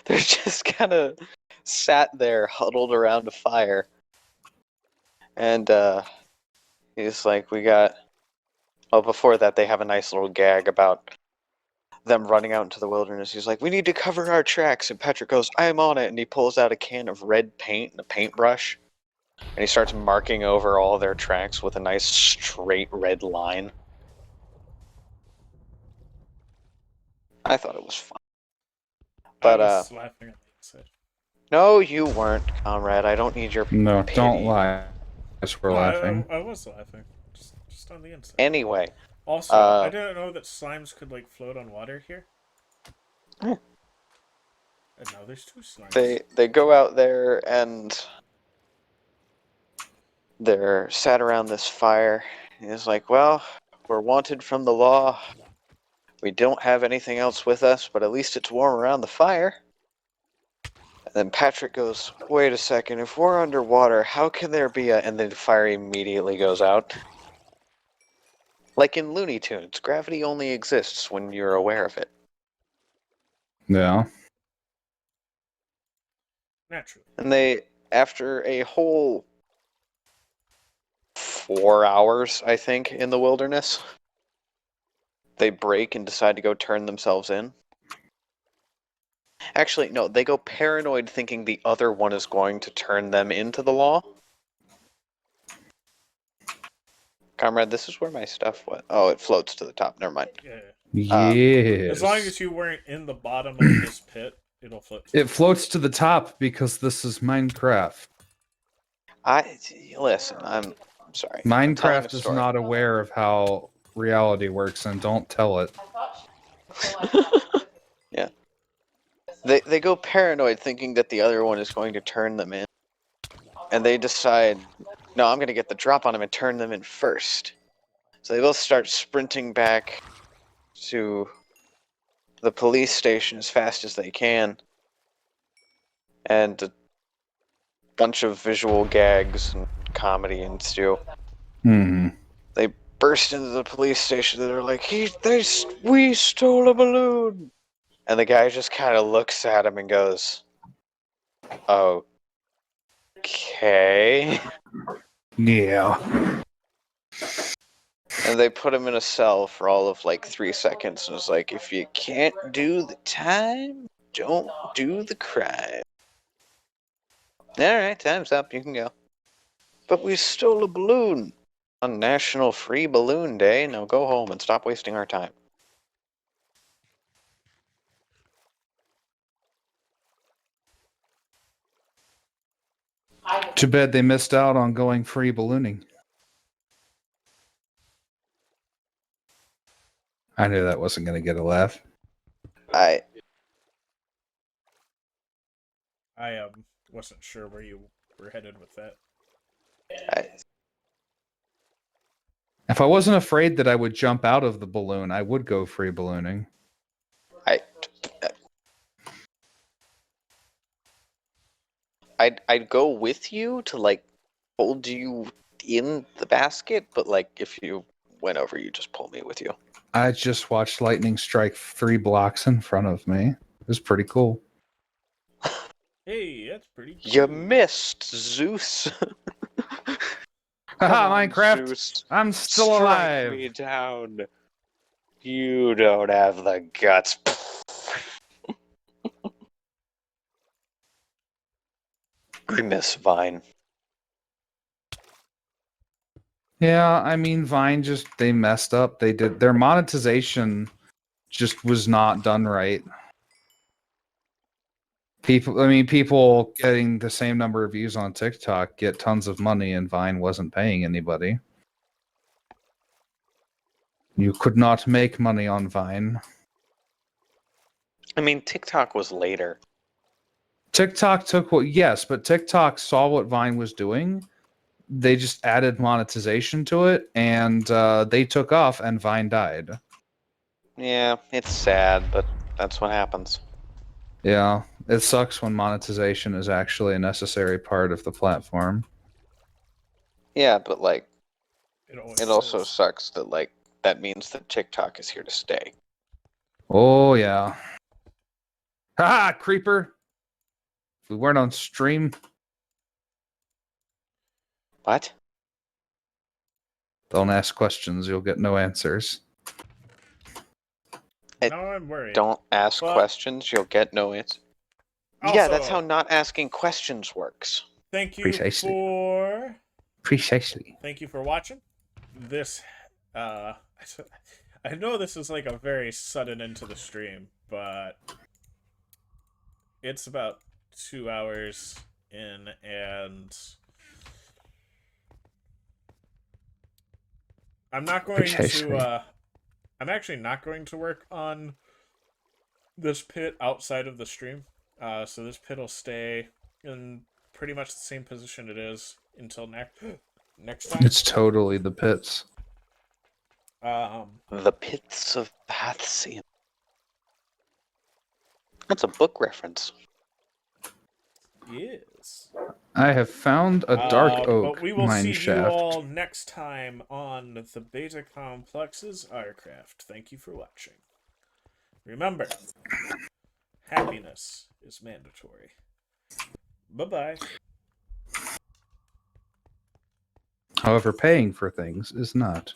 just kind of sat there, huddled around a fire, and he's like, "We got." Well, before that, they have a nice little gag about them running out into the wilderness. He's like, "We need to cover our tracks," and Patrick goes, "I'm on it," and he pulls out a can of red paint and a paintbrush, and he starts marking over all their tracks with a nice straight red line. I thought it was fun. But I was laughing on the inside. no, you weren't, comrade. I don't need your No, pity. don't lie. Yes, we're No, laughing. I was laughing. Just on the inside. Anyway, Also, I didn't know that slimes could float on water here. Yeah. And now there's two slimes. they go out there and they're sat around this fire. And he's like, "Well, we're wanted from the law. We don't have anything else with us, but at least it's warm around the fire." And then Patrick goes, "Wait a second, if we're underwater, how can there be a..." And then the fire immediately goes out. Like in Looney Tunes, gravity only exists when you're aware of it. Yeah. Naturally. And they, after a whole 4 hours, I think, in the wilderness, they break and decide to go turn themselves in. Actually, no, they go paranoid thinking the other one is going to turn them into the law. Comrade, this is where my stuff went. Oh, it floats to the top. Never mind. Yeah. Yes. As long as you weren't in the bottom of this pit, it'll float. It floats to the top because this is Minecraft. Listen, I'm sorry. I'm telling a Minecraft is story. not aware of how reality works, and don't tell it. I thought Yeah. They go paranoid thinking that the other one is going to turn them in. And they decide, no, I'm going to get the drop on him and turn them in first. So they both start sprinting back to the police station as fast as they can. And a bunch of visual gags and comedy ensue. Hmm. They burst into the police station and they're like, we stole a balloon. And the guy just kind of looks at him and goes, "Okay." Yeah. And they put him in a cell for all of 3 seconds and was like, "If you can't do the time, don't do the crime." Alright, time's up, you can go. "But we stole a balloon on National Free Balloon Day. Now go home and stop wasting our time." Too bad they missed out on going free ballooning. I knew that wasn't going to get a laugh. I wasn't sure where you were headed with that. If I wasn't afraid that I would jump out of the balloon, I would go free ballooning. I'd go with you to like hold you in the basket, but like if you went over, you just pull me with you. I just watched lightning strike 3 blocks in front of me. It was pretty cool. Hey, that's pretty cool. You missed, Zeus. Haha, Come on, Minecraft! Zeus. I'm still Strike alive! me down. You don't have the guts. I miss Vine. Yeah, I mean, Vine they messed up. They did their monetization just was not done right. People getting the same number of views on TikTok get tons of money, and Vine wasn't paying anybody. You could not make money on Vine. I mean, TikTok was later. TikTok took yes, but TikTok saw what Vine was doing. They just added monetization to it, and they took off, and Vine died. Yeah, it's sad, but that's what happens. Yeah, it sucks when monetization is actually a necessary part of the platform. Yeah, but like, It also says. sucks that like that means that TikTok is here to stay. Oh yeah. Haha, creeper. If we weren't on stream, What? don't ask questions, you'll get no answers. Now I'm worried. Don't ask But- questions, you'll get no answer. Also, Yeah, that's how not asking questions works. Thank you Precisely. Precisely. Thank you for watching. This, I know this is like a very sudden end to the stream, but it's about 2 hours in, and I'm not going Precisely. to. I'm actually not going to work on this pit outside of the stream. So this pit will stay in pretty much the same position it is until next time. It's totally the pits. The Pits of Pathsian. That's a book reference. Yes. I have found a dark oak But we will mine see shaft. you all next time on the Beta Complex's OurCraft. Thank you for watching. Remember, happiness is mandatory. Bye-bye. However, paying for things is not.